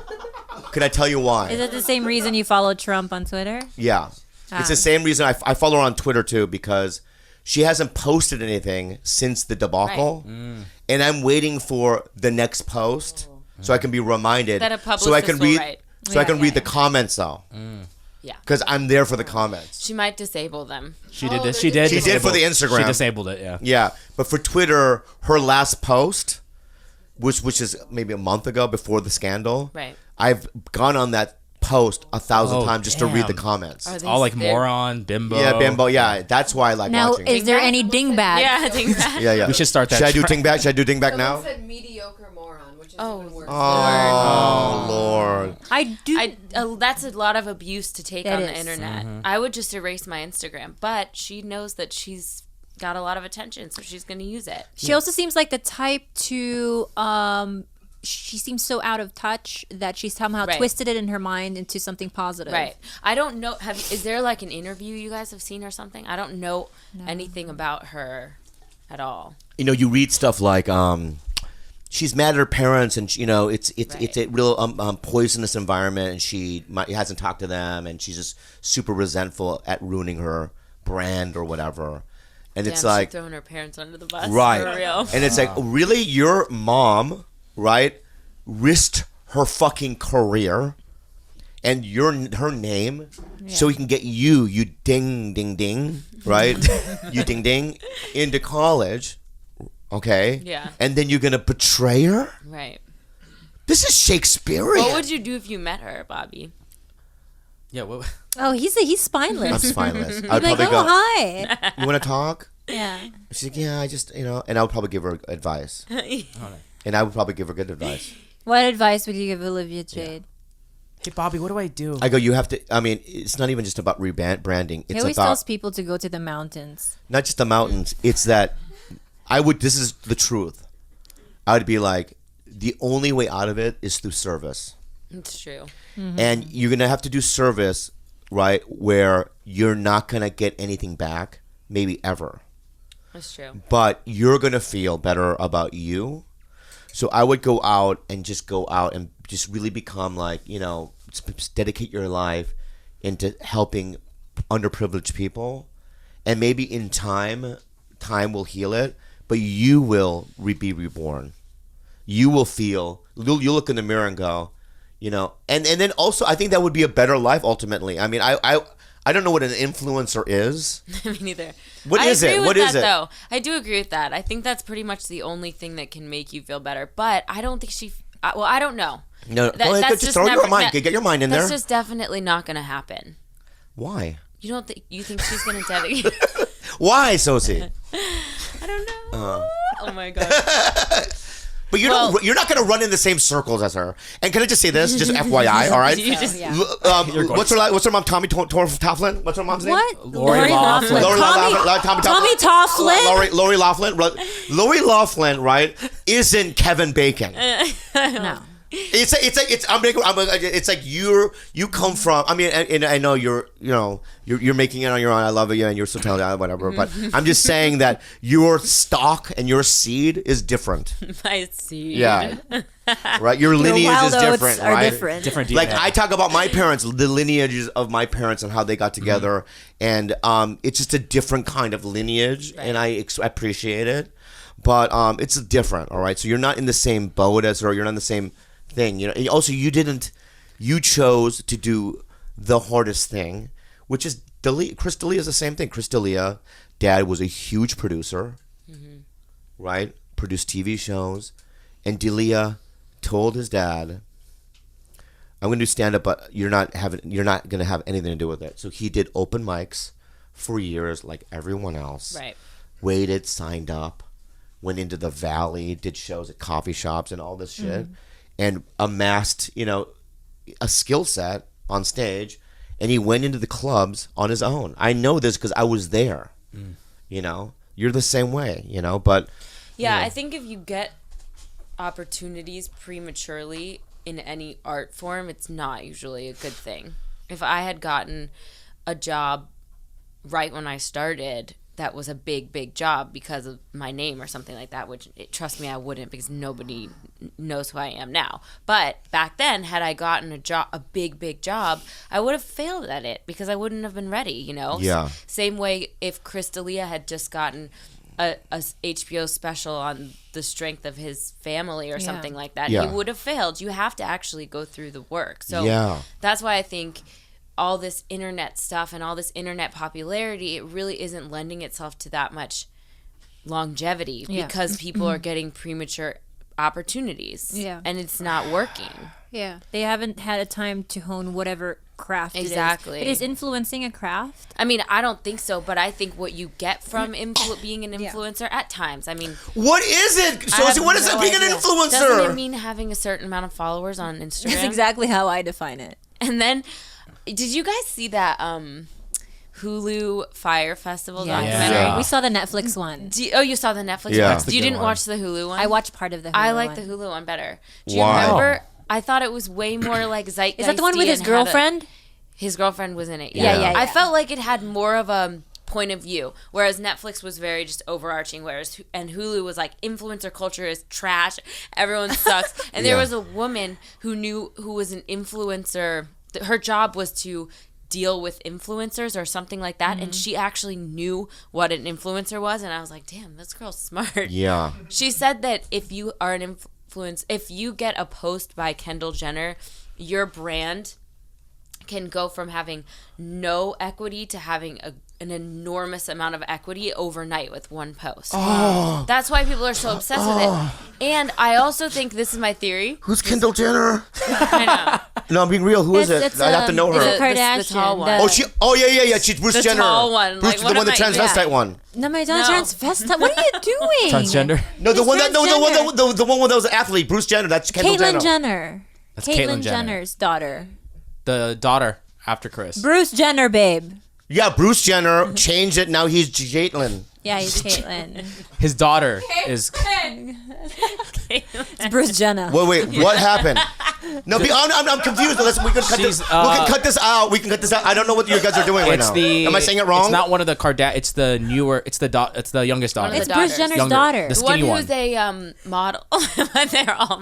Can I tell you why? Is it the same reason you follow Trump on Twitter? Yeah. It's the same reason I follow her on Twitter too, because she hasn't posted anything since the debacle, and I'm waiting for the next post so I can be reminded. That a publicist so I can will read. write. So I can Yeah, read the yeah. comments though. Yeah. Because I'm there for the comments. She might disable them. She did this. She did. She did for the disable- Instagram. She disabled it. Yeah. Yeah, but for Twitter, her last post, which is maybe a month ago before the scandal, Right. I've gone on that post 1,000 Oh, times just to read the damn. comments. Are they All like they're- moron, bimbo. Yeah, bimbo. Yeah, that's why I like Now, watching. is there any dingbat? Yeah, I think that. Yeah. We should start that Should I do trend. dingback? Should I do dingback Someone now? said mediocre moron, which is Oh, even worse. Oh Lord. I do. That's a lot of abuse to take That on the is. internet. I would just erase my Instagram, but she knows that she's got a lot of attention, so she's going to use it. She also seems like the type to she seems so out of touch that she somehow Right. twisted it in her mind into something positive. Right. I don't know. Is there like an interview you guys have seen or something? I don't know anything about her at all. You know, you read stuff like she's mad at her parents, and it's a real poisonous environment, and she hasn't talked to them, and she's just super resentful at ruining her brand or whatever. And it's Damn, like, she's throwing her parents under the bus. right, For real. and it's like, really, your mom, right, risked her fucking career and her name so he can get you ding ding ding, right, you ding ding, into college. Okay. Yeah. And then you're gonna betray her? Right. This is Shakespearean. What would you do if you met her, Bobby? Yeah. What? Oh, he's spineless. I'm spineless. He'd I'd be like, probably oh go, hi. you want to talk? Yeah. She's like, yeah, I just, and I would probably give her advice. And I would probably give her good advice. What advice would you give Olivia Jade? Hey, Bobby, what do I do? I go, you have to, I mean, it's not even just about rebranding. He It's always about tells people to go to the mountains. not just the mountains. It's that this is the truth. I would be like, the only way out of it is through service. It's true. And you're going to have to do service, right, where you're not going to get anything back, maybe ever. That's true. But you're going to feel better about you. So I would go out and just really become like, just dedicate your life into helping underprivileged people. And maybe in time will heal it, but you will be reborn. You will feel, you'll look in the mirror and go, and then also I think that would be a better life ultimately. I mean, I don't know what an influencer is. Me neither. What is it? What is it? Though I do agree with that. I think that's pretty much the only thing that can make you feel better. But I don't think she. Well, I don't know. No, go ahead, just throw your mind. Get your mind in there. That's just definitely not going to happen. Why? You don't think? You think she's going to dedicate? Why, Sosie? I don't know. Oh my god. But you're not going to run in the same circles as her. And can I just say this, just FYI, all right? You just- What's her mom? Tommy Toughlin? What's her mom's name? What? Lori Loughlin. Lori Tommy Toughlin? Lori Loughlin. Lori Loughlin, right? Isn't Kevin Bacon? No. It's like you come from. I mean, and I know you're making it on your own. I love it, and you're so talented, whatever. But I'm just saying that your stock and your seed is different. I see. Yeah, right. Your lineage wild is oats different, are right? different. Different. Like DNA. I talk about my parents, the lineages of my parents and how they got together, and it's just a different kind of lineage, and I appreciate it. But it's different, all right. So you're not in the same boat as her. You're not in the same thing, And also, you chose to do the hardest thing, which is Chris D'Elia is the same thing. Chris D'Elia, dad was a huge producer, right? Produced TV shows, and D'Elia told his dad, "I'm going to do stand up, but you're not going to have anything to do with it." So he did open mics for years like everyone else. Right. Waited, signed up, went into the valley, did shows at coffee shops and all this shit, and amassed, a skill set on stage. And he went into the clubs on his own. I know this because I was there. You're the same way, but... Yeah, I think if you get opportunities prematurely in any art form, it's not usually a good thing. If I had gotten a job right when I started that was a big job because of my name or something like that, which trust me, I wouldn't, because nobody knows who I am now. But back then, had I gotten a big job, I would have failed at it because I wouldn't have been ready, Yeah. Same way if Crystalia had just gotten a HBO special on the strength of his family or something like that, Yeah. he would have failed. You have to actually go through the work. So that's why I think all this internet stuff and all this internet popularity, it really isn't lending itself to that much longevity because people are getting premature opportunities and it's not working. Yeah. They haven't had a time to hone whatever craft Exactly. it is. It is influencing a craft. I mean, I don't think so, but I think what you get from being an influencer at times, I mean... What is it? Sosie, what is it being an influencer? Doesn't it mean having a certain amount of followers on Instagram? That's exactly how I define it. And then, did you guys see that Hulu Fire Festival documentary? Yeah. We saw the Netflix one. You saw the Netflix Yeah. one? That's the You good didn't one. watch the Hulu one? I watched part of the Hulu I like one. the Hulu one better. Do you Why? remember? I thought it was way more like zeitgeisty. Is that the one with his and had a- girlfriend? His girlfriend was in it. Yeah. I felt like it had more of a point of view, whereas Netflix was very just overarching, and Hulu was like influencer culture is trash, everyone sucks. And there was a woman who was an influencer. Her job was to deal with influencers or something like that, and she actually knew what an influencer was, and I was like, damn, this girl's smart. Yeah. She said that if you are an influence, if you get a post by Kendall Jenner, your brand can go from having no equity to having an enormous amount of equity overnight with one post. That's why people are so obsessed with it. And I also think, this is my theory. Who's Kendall Jenner? I know. No, I'm being real. Who is it? It's, I have to know her. it's a Kardashian. The tall one. The- Yeah. She's Bruce The Jenner. tall one. Bruce, Like, the what one, the am I- transvestite one. No, my transvestite. What are you doing? Transgender? No, the It's one that transgender. the one that was an athlete, Bruce Jenner. That's Kendall Caitlyn Jenner. Jenner. That's Caitlyn Jenner. Jenner's daughter. The daughter after Chris. Bruce Jenner, babe. Yeah, Bruce Jenner changed it. Now he's Caitlyn. Yeah, he's Caitlyn. His daughter is... It's Bruce Jenner. Wait, what happened? No, I'm confused. We can cut this. We can cut this out. I don't know what you guys are doing right now. Am I saying it wrong? It's not one of the It's the newer. It's the youngest daughter. One It's of the Bruce daughters. Jenner's Younger. daughter. The The one skinny who's a model.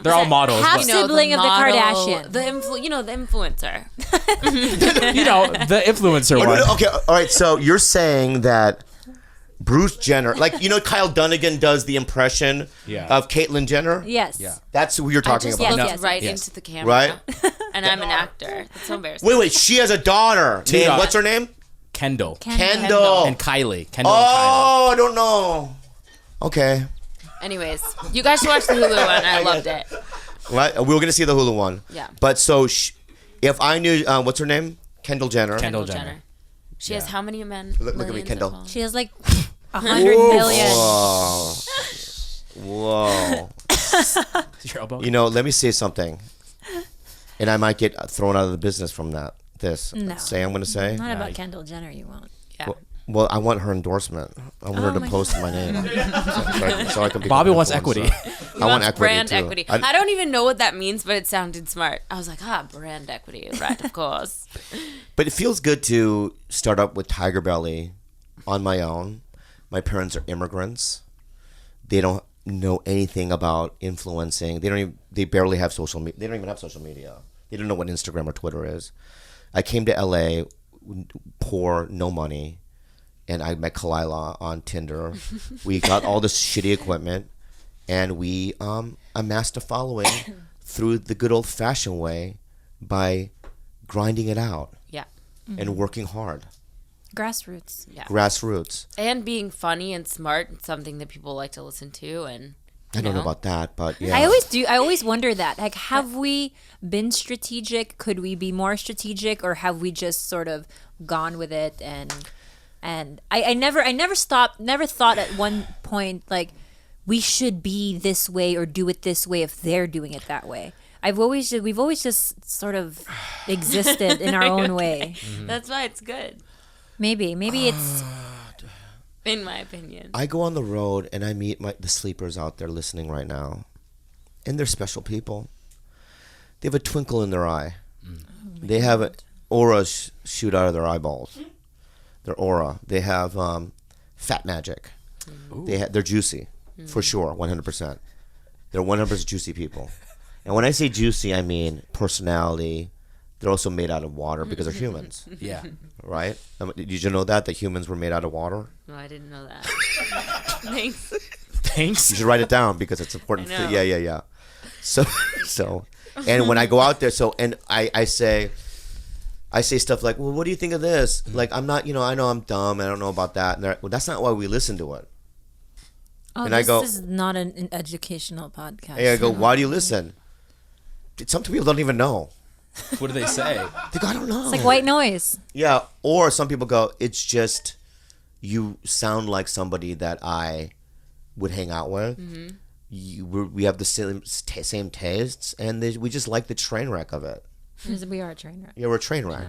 They're all models. Half but- sibling of the Kardashian. The influencer. the influencer one. Okay, all right. So you're saying that Bruce Jenner, like Kyle Dunnigan does the impression of Caitlyn Jenner. Yes. Yeah. That's who you're talking just- about. yes, Looked yes, right yes. into the camera. Right? And I'm an actor. That's so embarrassing. Wait. She has a daughter. Two Named, daughters. what's her name? Kendall. Kendall. And Kylie. Kendall and Oh, I don't know. Okay. Anyways, you guys should watch the Hulu one. I loved it. Right. We were gonna see the Hulu one. Yeah. But so, if I knew, what's her name? Kendall Jenner. Kendall Jenner. She has how many men? Look at me, millions of Kendall. followers? She has like 100 million. Whoa. Your elbow. Let me say something, and I might get thrown out of the business from that. No. I'm gonna say. Not about Kendall Jenner, you won't. Yeah. Well, I want her endorsement. I want her to post my name, so I can be. Bobby wants equity. I want equity brand too. equity. I don't even know what that means, but it sounded smart. I was like, brand equity, right? Of course. But it feels good to start up with TigerBelly on my own. My parents are immigrants. They don't know anything about influencing. They barely have social media. They don't even have social media. They don't know what Instagram or Twitter is. I came to LA poor, no money, and I met Khalyla on Tinder. We got all this shitty equipment, and we amassed a following through the good old-fashioned way by grinding it out. Yeah. And working hard. Grassroots. Yeah. Grassroots. And being funny and smart, something that people like to listen to. And I don't know about that, but yeah. I always wonder that. Like, have we been strategic? Could we be more strategic? Or have we just sort of gone with it and... And I never thought at one point like we should be this way or do it this way if they're doing it that way. We've always just sort of existed in our own way. That's why it's good, Maybe it's in my opinion. I go on the road and I meet the sleepers out there listening right now, and they're special people. They have a twinkle in their eye. They have auras shoot out of their eyeballs. Their aura. They have fat magic. They're juicy, for sure, 100%. They're 100% juicy people. And when I say juicy, I mean personality. They're also made out of water because they're humans. Yeah. Right? Did you know that humans were made out of water? No, I didn't know that. Thanks. Thanks. You should write it down because it's important. I know. Yeah. So, and when I go out there, and I say stuff like, well, what do you think of this? Like, I'm not, I know I'm dumb. I don't know about that. And they're like, well, that's not why we listen to it. And I go, this is not an educational podcast. Hey, I go, why do you listen? Some people don't even know. What do they say? They go, I don't know. It's like white noise. Yeah, or some people go, it's just you sound like somebody that I would hang out with. We have the same tastes, and we just like the train wreck of it. We are a train wreck. Yeah, we're a train wreck.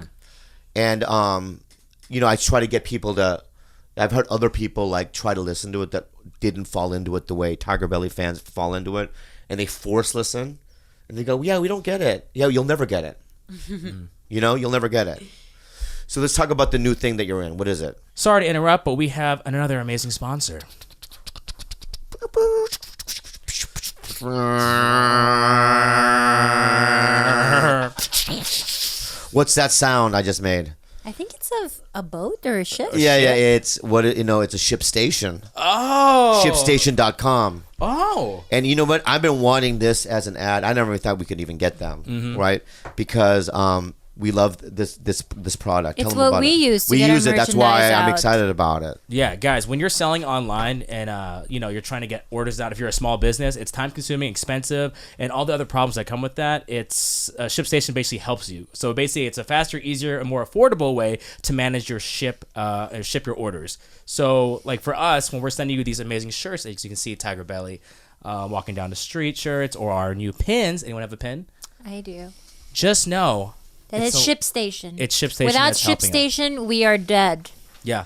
And, I try to get people to... I've heard other people, like, try to listen to it that didn't fall into it the way TigerBelly fans fall into it, and they force listen. And they go, yeah, we don't get it. Yeah, you'll never get it. You'll never get it. So let's talk about the new thing that you're in. What is it? Sorry to interrupt, but we have another amazing sponsor. What's that sound I just made? I think it's a boat or a ship. Yeah, it's it's a ship station. Oh. Shipstation.com. Oh. And you know what? I've been wanting this as an ad. I never thought we could even get them, right? Because we love this product. It's Tell them what about we it. use to we get our use it. That's why merchandise I'm out. excited about it. Yeah, guys, when you're selling online and you're trying to get orders out, if you're a small business, it's time consuming, expensive, and all the other problems that come with that. It's ShipStation basically helps you. So basically, it's a faster, easier, and more affordable way to manage your ship your orders. So like for us, when we're sending you these amazing shirts, as you can see, TigerBelly, walking down the street shirts, or our new pins. Anyone have a pin? I do. Just know. That is ShipStation. It's ShipStation. Without that's helping us. ShipStation, we are dead. Yeah,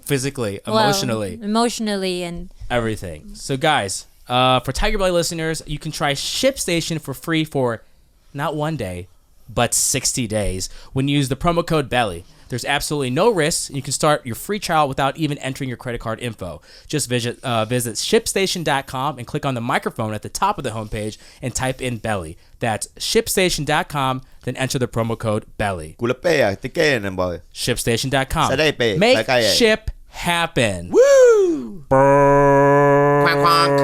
physically, Well, emotionally, emotionally, and everything. So, guys, for TigerBelly listeners, you can try ShipStation for free for not 1 day, but 60 days when you use the promo code BELLY. There's absolutely no risk. You can start your free trial without even entering your credit card info. Just visit ShipStation.com and click on the microphone at the top of the homepage and type in BELLY. That's ShipStation.com, then enter the promo code BELLY. ShipStation.com. Saday, Make like I- ship happen. Woo! Quank, quank.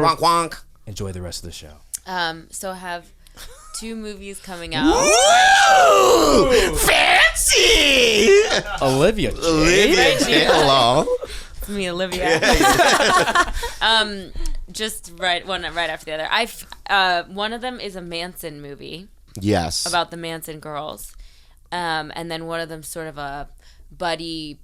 Quank, quank. Enjoy the rest of the show. So I have 2 movies coming out. Woo! Fancy! Olivia Jade. Olivia Jade. Hello. It's me, Olivia. Just one right after the other. One of them is a Manson movie Yes. about the Manson girls, and then one of them sort of a buddy.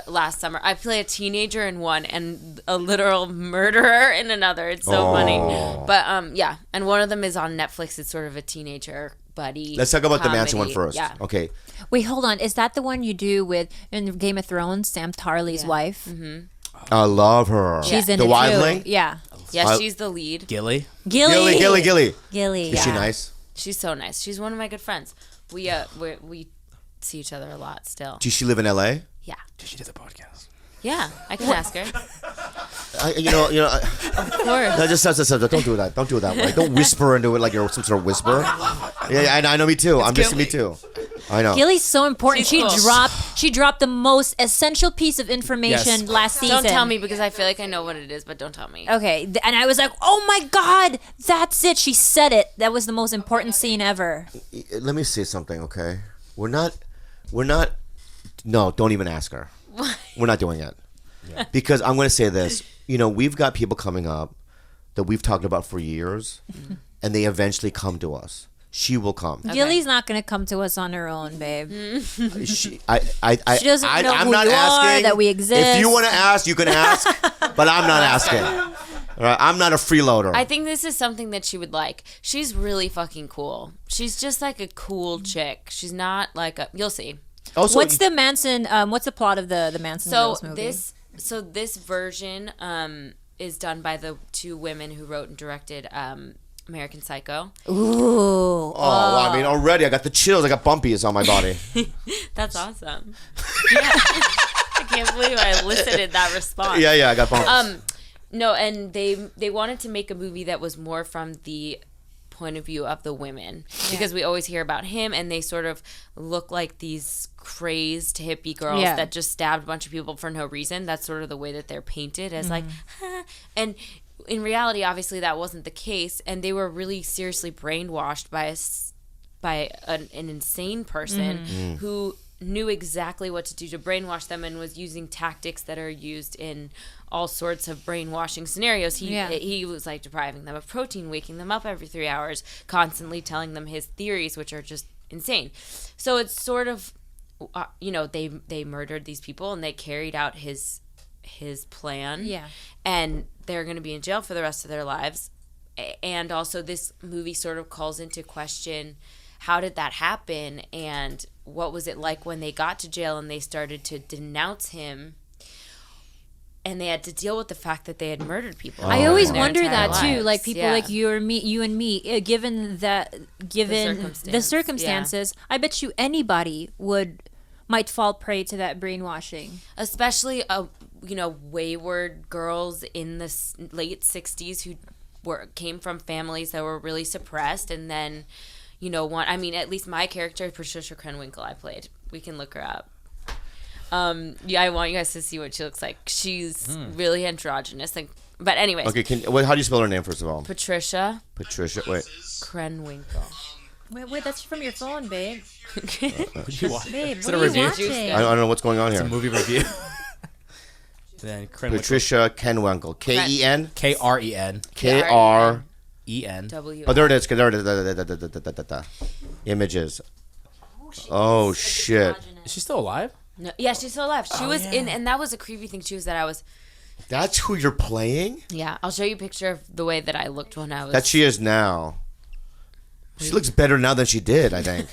Last summer, I play a teenager in one and a literal murderer in another. It's so funny, but yeah. And one of them is on Netflix. It's sort of a teenager buddy. Let's talk about the Manson one comedy. first. Yeah. Okay. wait, hold on. Is that the one you do with in Game of Thrones, Sam Tarley's wife? Mm-hmm. I love her. She's in the it wildling? too. Yeah, Yeah, she's the lead. Gilly. Gilly. Gilly. Is she nice? She's so nice. She's one of my good friends. We see each other a lot still. Does she live in L.A.? Yeah. Did she do the podcast? Yeah, I can ask her. Of course. No, just don't do that. Don't do it that way. Don't whisper into it like you're some sort of whisperer. Yeah, I know. Me too. I'm just me too. I know. Gilly's so important. She's She cool. dropped the most essential piece of information Yes. last season. Don't tell me because I feel like I know what it is, but don't tell me. Okay, and I was like, "Oh my God, that's it!" She said it. That was the most important scene ever. Let me say something, okay? We're not. No, don't even ask her. We're not doing it. Because I'm going to say this. We've got people coming up that we've talked about for years, and they eventually come to us. she will come. Gilly's not gonna come to us on her own, babe. She She doesn't know I'm who not you asking are, that we exist. If you want to ask, you can ask, but I'm not asking. All right, I'm not a freeloader. I think this is something that she would like. She's really fucking cool. She's just like a cool chick. She's not like a. You'll see. Also, What's the Manson? What's the plot of the Manson Girls movie? This version is done by the two women who wrote and directed American Psycho. Ooh. I mean, already I got the chills. I got bumpies on my body. That's awesome. Yeah. I can't believe I elicited that response. Yeah, I got bumps. No, and they wanted to make a movie that was more from the point of view of the women, because we always hear about him and they sort of look like these crazed hippie girls that just stabbed a bunch of people for no reason. That's sort of the way that they're painted as like, and in reality, obviously that wasn't the case, and they were really seriously brainwashed by an insane person who knew exactly what to do to brainwash them and was using tactics that are used in all sorts of brainwashing scenarios. He was like depriving them of protein, waking them up every 3 hours, constantly telling them his theories, which are just insane. So it's sort of, they murdered these people and they carried out his plan. Yeah. And they're going to be in jail for the rest of their lives. And also this movie sort of calls into question, how did that happen? And what was it like when they got to jail and they started to denounce him? And they had to deal with the fact that they had murdered people. I always wonder that lives. too. Like people like you and me, given the circumstances, I bet you anybody might fall prey to that brainwashing. Especially wayward girls in the late 60s who came from families that were really suppressed, and then at least my character, Patricia Krenwinkel, I played. We can look her up. I want you guys to see what she looks like. She's really androgynous. But anyways. Okay, how do you spell her name, first of all? Patricia, wait. Krenwinkel. Wait, that's from your phone, babe. What do you watch? Babe, Is what it a are you review? watching? I don't know what's going on here. It's a movie review. Then Patricia Krenwinkel. K-E-N? K-R-E-N. K-R-E-N. W. Oh, there it is. There it is. Images. Oh, shit. Is she still alive? No, yeah, she's still alive. She was in, and that was a creepy thing too, is that I was. That's who you're playing? Yeah, I'll show you a picture of the way that I looked when I was. That she is now. She looks better now than she did, I think.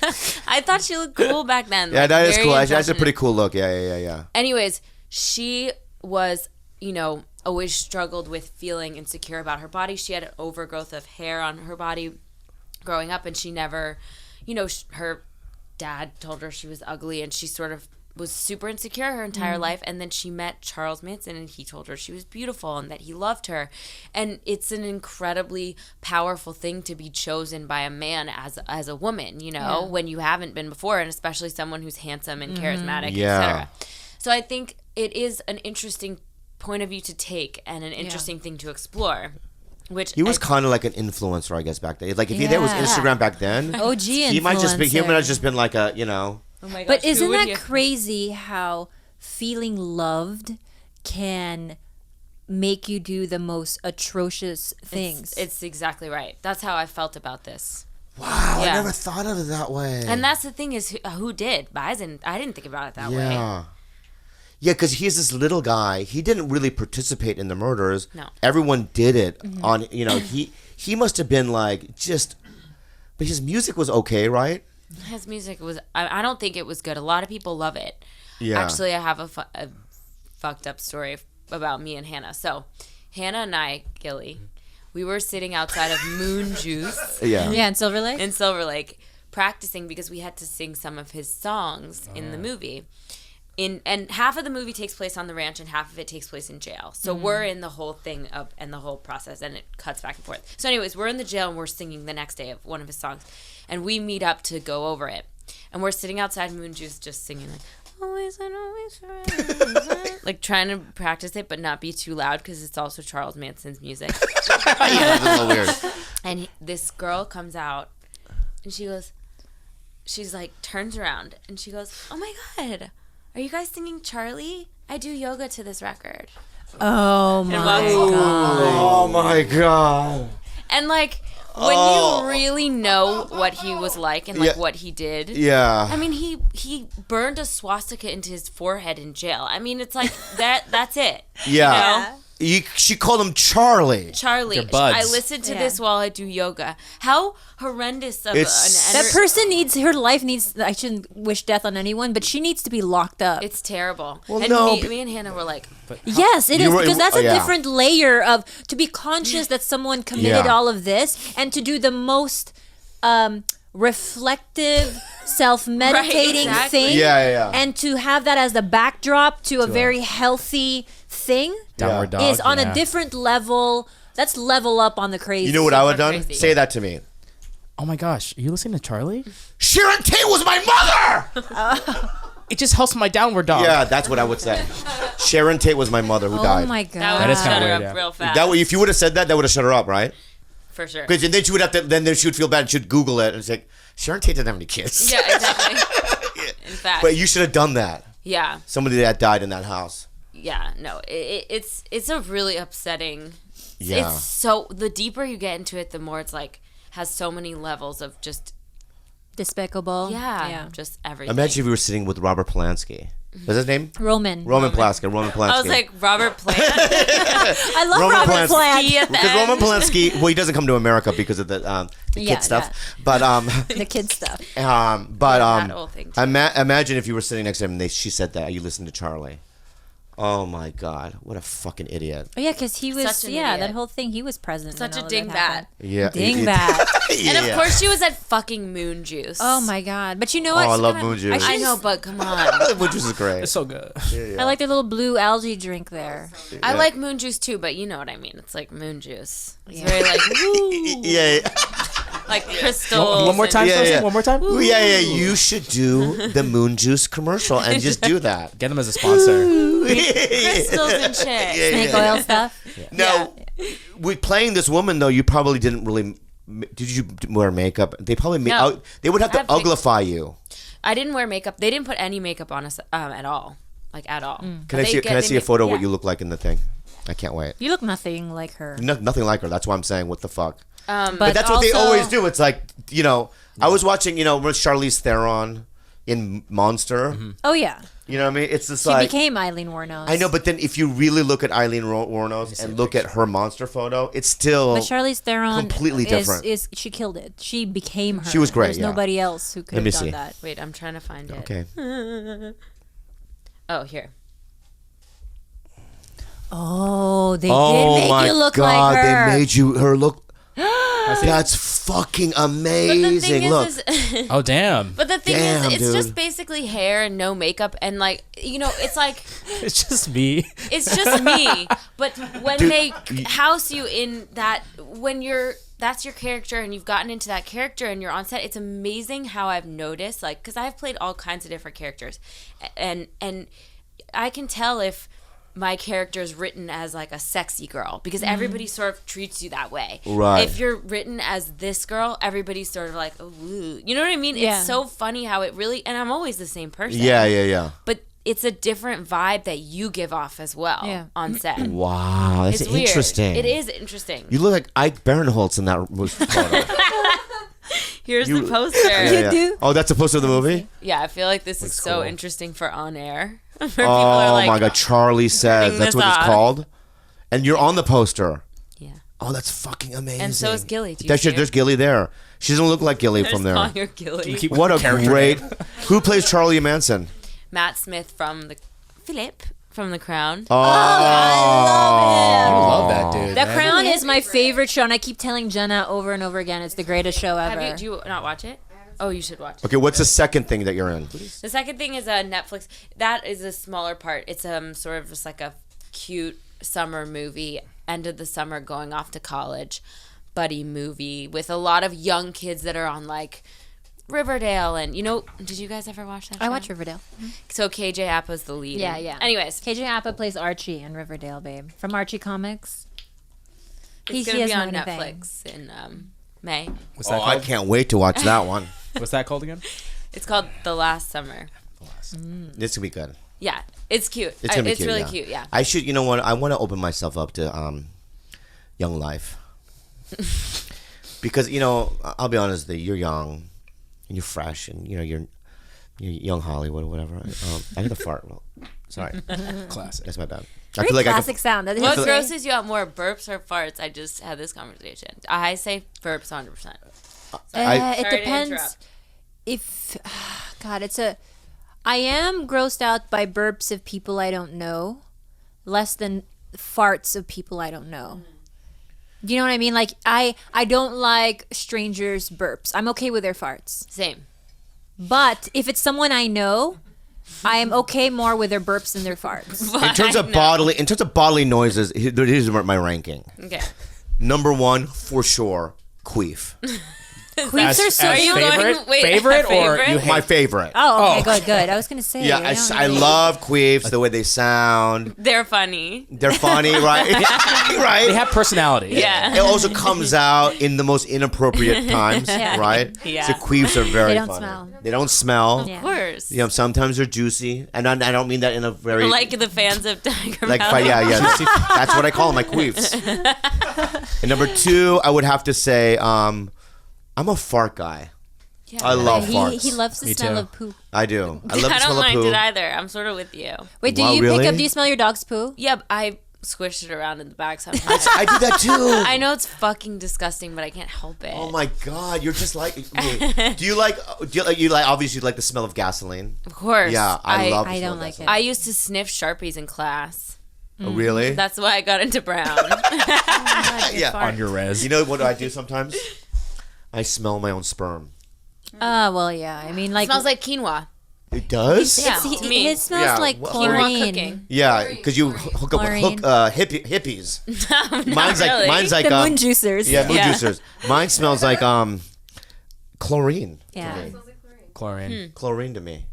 I thought she looked cool back then. Yeah, that is cool. That's a androgynous. pretty cool look. Yeah. Anyways, she was, always struggled with feeling insecure about her body. She had an overgrowth of hair on her body growing up, and she never, her dad told her she was ugly, and she sort of was super insecure her entire life. And then she met Charles Manson, and he told her she was beautiful and that he loved her. And it's an incredibly powerful thing to be chosen by a man as a woman, when you haven't been before, and especially someone who's handsome and charismatic, etc. So I think it is an interesting point of view to take and an interesting thing to explore. Which he was kind of like an influencer, I guess, back then. Like if there was Instagram back then, OG he might have just been like a, Oh my gosh, but isn't that crazy how feeling loved can make you do the most atrocious things? It's exactly right. That's how I felt about this. Wow, I never thought of it that way. And that's the thing is, who did? But I didn't think about it that way. Yeah, because he's this little guy. He didn't really participate in the murders. No. Everyone did it on, he must have been like but his music was okay, right? His music was, I don't think it was good. A lot of people love it. Yeah. Actually, I have a fucked up story about me and Hannah. So, Hannah and I, Gilly, we were sitting outside of Moon Juice. Yeah, in Silver Lake? In Silver Lake, practicing because we had to sing some of his songs in the movie. And half of the movie takes place on the ranch and half of it takes place in jail. So we're in the whole thing and the whole process, and it cuts back and forth. So anyways, we're in the jail and we're singing the next day of one of his songs. And we meet up to go over it. And we're sitting outside Moon Juice just singing like, always and always forever. Like trying to practice it but not be too loud because it's also Charles Manson's music. Yeah, that's a little weird. And this girl comes out and she's like, turns around and she goes, oh my God, are you guys singing Charlie? I do yoga to this record. Oh my God. Oh my God. And like, when you really know what he was like and like Yeah. what he did. Yeah. I mean, he burned a swastika into his forehead in jail. I mean, it's like that's it. Yeah. You know? She called him Charlie. Charlie, They're buds. I listen to this while I do yoga. How horrendous of It's- That person needs, her life needs, I shouldn't wish death on anyone, but she needs to be locked up. It's terrible. Well, and no, me and Hannah were like, Yes, it You is, were- because that's a yeah. different layer of, to be conscious that someone committed Yeah. all of this and to do the most reflective, self-meditating Right, exactly. thing. Yeah. And to have that as the backdrop to a very healthy thing Downward dog. is on yeah. a different level. That's level up on the crazy. You know what I would have done? Crazy. Say that to me. Oh my gosh, are you listening to Charlie? Sharon Tate was my mother! It just helps my downward dog. Yeah, that's what I would say. Sharon Tate was my mother who Oh died. my God. that would is shut kinda her weird, up yeah. real fast. That way, if you would have said that, that would have shut her up, right? For sure. Because then she would have to. Then she would feel bad. She'd Google it and it's like, Sharon Tate doesn't have any kids. Yeah, exactly. In fact. But you should have done that. Yeah. Somebody that died in that house. Yeah, no, it's a really upsetting. Yeah. It's so, the deeper you get into it, the more it's like has so many levels of just Despicable. just everything. Imagine if you were sitting with Robert Polanski. What's his name? Roman. Roman Polanski. Roman Polanski. I was like, Robert Plant. I love Roman Robert Polanski. Plant. Ski at the Because end. Roman Polanski, well, he doesn't come to America because of the Yeah, kid stuff. But The kid stuff. but that whole thing, too. imagine if you were sitting next to him and she said that you listened to Charlie. Oh my God, what a fucking idiot. Oh yeah, because he was Such an that idiot. whole thing. He was present. Such when a all of that dingbat. happened. Yeah, Dingbat. And of course she was at fucking Moon Juice. Oh my God! But you know what? Oh, I love Kinda- Moon Juice. I know, but come on. Which is great. It's so good. I like their little blue algae drink there. I like Moon Juice too, but you know what I mean. It's like Moon Juice. It's very like, woo, Yeah, like crystals. One more time, Yeah, Sosie? yeah. One more time? yeah. You should do the Moon Juice commercial and just do that. Get them as a sponsor. Crystals and shit. Snake oil stuff. Now, with playing this woman though, you probably didn't really. Did you wear makeup? They probably No. they would have to I have pic- uglify you. I didn't wear makeup. They didn't put any makeup on us at all. Like at all. Can I see a photo of what you look like in the thing? I can't wait. You look nothing like her. Nothing like her. That's why I'm saying what the fuck. But But that's what they also- always do. It's like, I was watching, with Charlize Theron in Monster. Oh yeah, You know what I mean? It's just she like became Eileen Wuornos. I know, but then if you really look at Eileen Wuornos and look at her monster photo, it's still But Charlize Theron completely different. Is she killed it? She became her. She was great, There's yeah. nobody else who could Let me have done see. that. Wait, I'm trying to find it. okay. Oh, here. Oh, they Oh did make my you look God! like her. They made her look. That's fucking But the amazing. thing Look, is Oh, damn. but the thing Damn, is, it's dude. just basically hair and no makeup, and like it's like It's just me. it's just me. But when Dude, they house you in that, that's your character, and you've gotten into that character, and you're on set. It's amazing how I've noticed, like, because I've played all kinds of different characters, and I can tell if my character is written as like a sexy girl because everybody sort of treats you that way. Right. If you're written as this girl, everybody's sort of like, ooh, you know what I mean? Yeah. It's so funny how it really, and I'm always the same person. yeah. But it's a different vibe that you give off as well Yeah. on set. Wow, that's It's weird. interesting. It is interesting. You look like Ike Barinholtz in that photo. Here's the poster. Yeah. do? Oh, that's a poster of the movie. Yeah, I feel like this is so cool. interesting for on air. Where people are like, My God, Charlie says turning that's this what it's off. called, and you're on the poster. Yeah. Oh, that's fucking amazing. And so is Gilly. Do you There's see her? there's Gilly there. She doesn't look like Gilly from there. Calling her Gilly. Keep What a character great. name. Who plays Charlie Manson? Matt Smith from the Philip from The Crown. Oh, I love that dude. The man. Crown is my favorite show, and I keep telling Jenna over and over again, it's the greatest show ever. Do you not watch it? Oh, you should watch it. Okay, what's the second thing that you're in? The second thing is Netflix. That is a smaller part. It's sort of just like a cute summer movie, end of the summer, going off to college, buddy movie with a lot of young kids that are on like Riverdale, and did you guys ever watch that show? I watch Riverdale. So KJ Appa's the lead. Yeah, yeah. Anyways, KJ Appa plays Archie in Riverdale, babe. From Archie Comics. it's He gonna be doesn't on know anything. Netflix in May. What's that Oh, I called? can't wait to watch that one. What's that called again? It's called The Last Summer. This will be good. Yeah, it's cute. It's gonna be it's cute. really yeah. cute. Yeah. I should. You know what? I want to open myself up to Young Life. because I'll be honest with you, you're young and you're fresh and you're young Hollywood or whatever. I got the fart. Well, sorry, Classic. that's my bad. Very classic sound. That What is- grosses you out more, burps or farts? I just had this conversation. I say burps 100%. it Sorry to depends. interrupt. If God, I am grossed out by burps of people I don't know, less than farts of people I don't know. Do you know what I mean? Like I don't like strangers' burps. I'm okay with their farts. Same. But if it's someone I know, I am okay more with their burps than their farts. In terms of bodily noises, here's my ranking. Okay. Number 1 for sure, queef. Queefs are so. Are you favorite, going- wait, favorite, or favorite? you hate? My favorite. Oh, okay, good. I was gonna say. Yeah, I don't I really- love queefs, the way they sound. They're funny. They're funny, right? Right. They have personality. Yeah. It also comes out in the most inappropriate times, Yeah. right? Yeah. So queefs are very They don't funny. smell. They don't smell. Yeah. Of course. Sometimes they're juicy, and I don't mean that in a very Like the fans of TigerBelly. like yeah. That's what I call them, my queefs. And number 2, I would have to say, I'm a fart guy. Yeah. I love He farts. loves the Me smell too. of poo. I do. I love the I smell don't of mind poo. it either. I'm sort of with you. Wait, do Wow, you really? pick up? Do you smell your dog's poo? Yeah, but I squished it around in the back sometimes. I do that too. I know it's fucking disgusting, but I can't help it. Oh my god, you're just like. Do you like? Obviously, you like the smell of gasoline. Of course. Yeah, I love. The I smell don't of like gasoline. I used to sniff Sharpies in class. Oh, really? That's why I got into Brown. Yeah. On your res. You know what I do sometimes? I smell my own sperm. Well, yeah. I mean, like Smells like quinoa. It does? Yeah. He, me. it smells Yeah, like well- Quinoa chlorine. cooking. Yeah, because you hook up Chlorine. hippies. Mine's really. like The moon juicers. yeah, moon Yeah. juicers. Mine smells like chlorine. Yeah. To me. Chlorine. Chlorine to me.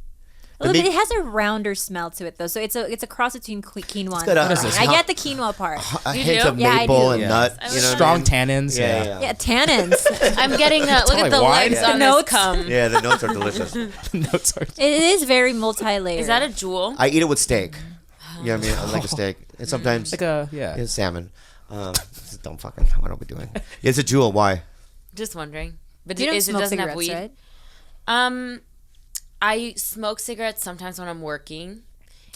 Well, it has a rounder smell to it though, so it's a cross between quinoa and got a- chlorine. what is this, I how- get the quinoa part. A You hint do? of Yeah, I maple do. and Yeah. nut. You know what I Strong mean? tannins. Yeah. Yeah, tannins. I'm getting look at the wine. legs Yeah. on The this notes. cum. Yeah, the notes are delicious. Notes are. It is very multi-layered. Is that a jewel? I eat it with steak. You know what I mean? I like a steak. And sometimes Like a yeah. it's salmon. This is dumb fucking. What are we doing? It's a jewel. Why? Just wondering. But You don't it smoke doesn't have cigarettes, weed. right? I smoke cigarettes sometimes when I'm working,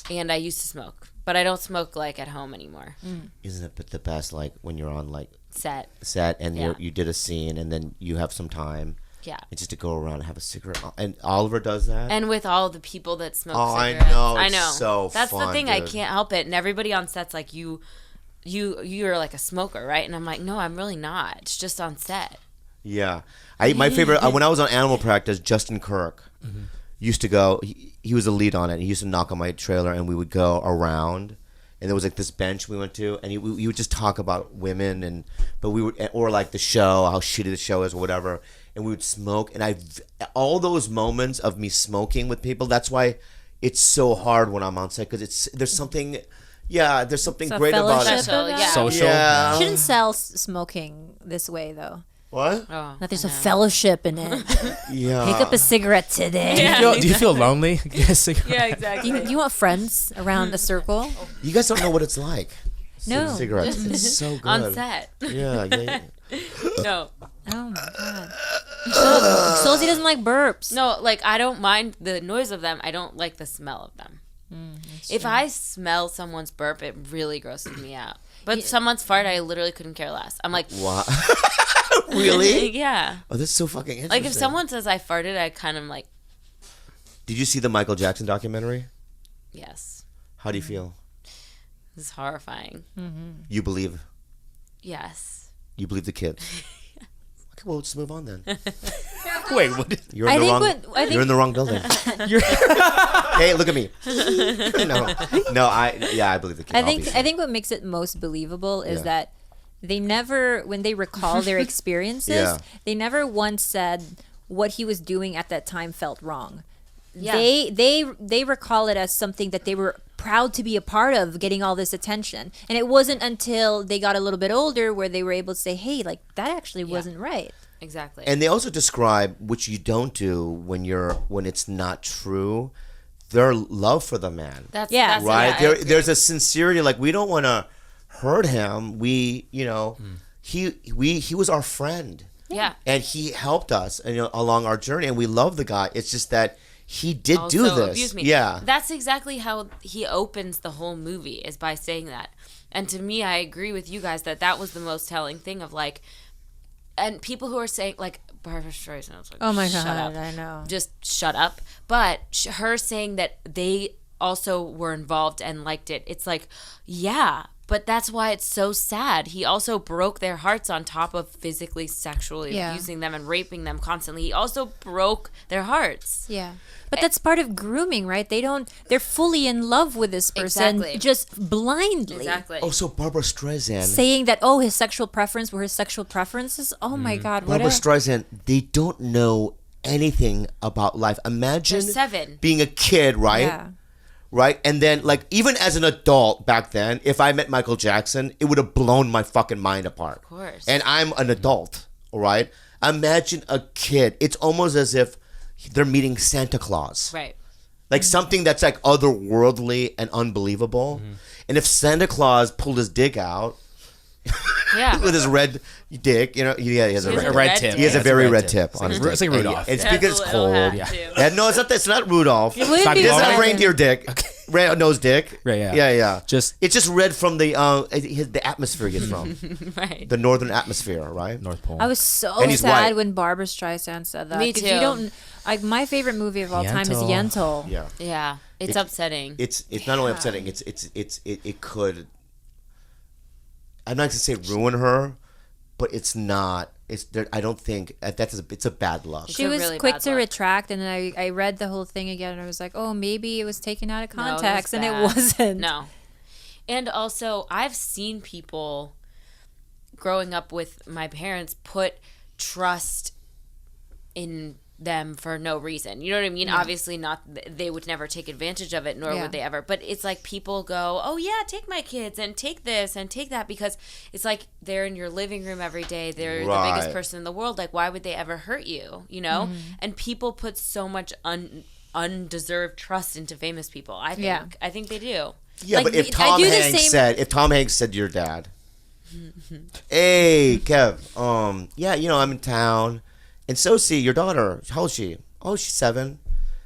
and I used to smoke, but I don't smoke like at home anymore. Isn't it the best? Like when you're on like Set. set and Yeah. you did a scene and then you have some time Yeah. and just to go around and have a cigarette. And Oliver does that. And with all the people that smoke Oh, I cigarettes. know, I it's know. so That's the fun, thing. I dude. can't help it. And everybody on set's like, you're like a smoker, right? And I'm like, no, I'm really not. It's just on set. Yeah, my favorite when I was on Animal Practice, Justin Kirk used to go. He was the lead on it. He used to knock on my trailer, and we would go around. And there was like this bench we went to, and he would just talk about women, but we would, or like the show, how shitty the show is, or whatever. And we would smoke, and all those moments of me smoking with people. That's why it's so hard when I'm on set because there's something So great about fellowship it. Special, of yeah. Social. Yeah. Shouldn't sell smoking this way though. What? Oh, That there's I a know. fellowship in it. Yeah. Pick up a cigarette today. Do you feel lonely? Yes. Yeah, exactly. You want friends around a circle? You guys don't know what it's like. No. Cigarettes. It's so good. on set. Yeah. No. Oh my god. Sosie doesn't like burps. No, like I don't mind the noise of them. I don't like the smell of them. If I smell someone's burp, it really grosses me out. But someone's fart, I literally couldn't care less. I'm like, Wow. Really? yeah. Oh, this is so fucking interesting. Like if someone says I farted, I kind of like, Did you see the Michael Jackson documentary? yes, How do you feel? this is horrifying. You believe? Yes. You believe the kid? Okay, well, let's move on then. Wait, what? You're in you're in the wrong building. Hey, look at me. I believe the kid. I think obviously. what makes it most believable is Yeah. that they never, when they recall their experiences, Yeah. they never once said what he was doing at that time felt wrong. Yeah. They recall it as something that they were proud to be a part of, getting all this attention. And it wasn't until they got a little bit older where they were able to say, "Hey, like that actually wasn't right." Exactly. And they also describe, which you don't do when it's not true, their love for the man. that's Yeah. that's, Right? Yeah, I agree. There's a sincerity, like we don't want to hurt him. We, he was our friend. Yeah. and he helped us, along our journey, and we love the guy. It's just that he did do Also this. abused me. Yeah, That's exactly how he opens the whole movie, is by saying that. And to me, I agree with you guys that was the most telling thing of like, and people who are saying like Barbara Streisand, was like, Oh my shut God, up. I know. Just shut up. But her saying that they also were involved and liked it. It's like, yeah, but that's why it's so sad. He also broke their hearts on top of physically, sexually abusing them and raping them constantly. He also broke their hearts. Yeah. But that's part of grooming, right? They're fully in love with this person Exactly. just blindly. Exactly. Oh, so Barbara Streisand. Saying that, his sexual preference were his sexual preferences. Oh my God. Barbara Streisand, they don't know anything about life. Imagine They're 7. being a kid, right? Yeah. Right? And then, like, even as an adult back then, if I met Michael Jackson, it would have blown my fucking mind apart. Of course. And I'm an adult, all right? Imagine a kid. It's almost as if they're meeting Santa Claus. Right. Like something that's like otherworldly and unbelievable. And if Santa Claus pulled his dick out Yeah. with his red dick, he has a He has red, A red tip. he has a It's very red tip. tip on his It's dick. like And Rudolph. It's It has because a it's little cold. hat, too. Yeah, no, it's not Rudolph. It would not be the It's not Rudolph. reindeer dick. Red nose dick. Right, yeah. Yeah. Just- it's just red from the atmosphere he gets from. Right. The northern atmosphere, right? North Pole. I was so And he's sad white. when Barbara Streisand said that. Me 'Cause too. You don't, like, my favorite movie of all time is Yentl. Yentl. Yeah. Yeah. It's upsetting. It's not only upsetting. It could. I'm not gonna say ruin her, but it's not. I don't think it's a bad luck. She a was really quick bad to look. retract, and then I read the whole thing again, and I was like, oh, maybe it was taken out of No, it was context, and it bad. wasn't. No. And also, I've seen people growing up with my parents put trust in them for no reason. You know what I mean? Obviously not, they would never take advantage of it, nor Yeah. would they ever. But it's like people go, oh yeah, take my kids and take this and take that, because it's like they're in your living room every day. They're the Right. biggest person in the world. Like, why would they ever hurt you? You know? And people put so much undeserved trust into famous people. I think. Yeah. I think they do. Yeah, Like, but if I Tom do the Hanks same- said to your dad, "Hey, Kev, I'm in town, and Sosie, your daughter, how old is she? Oh, she's 7.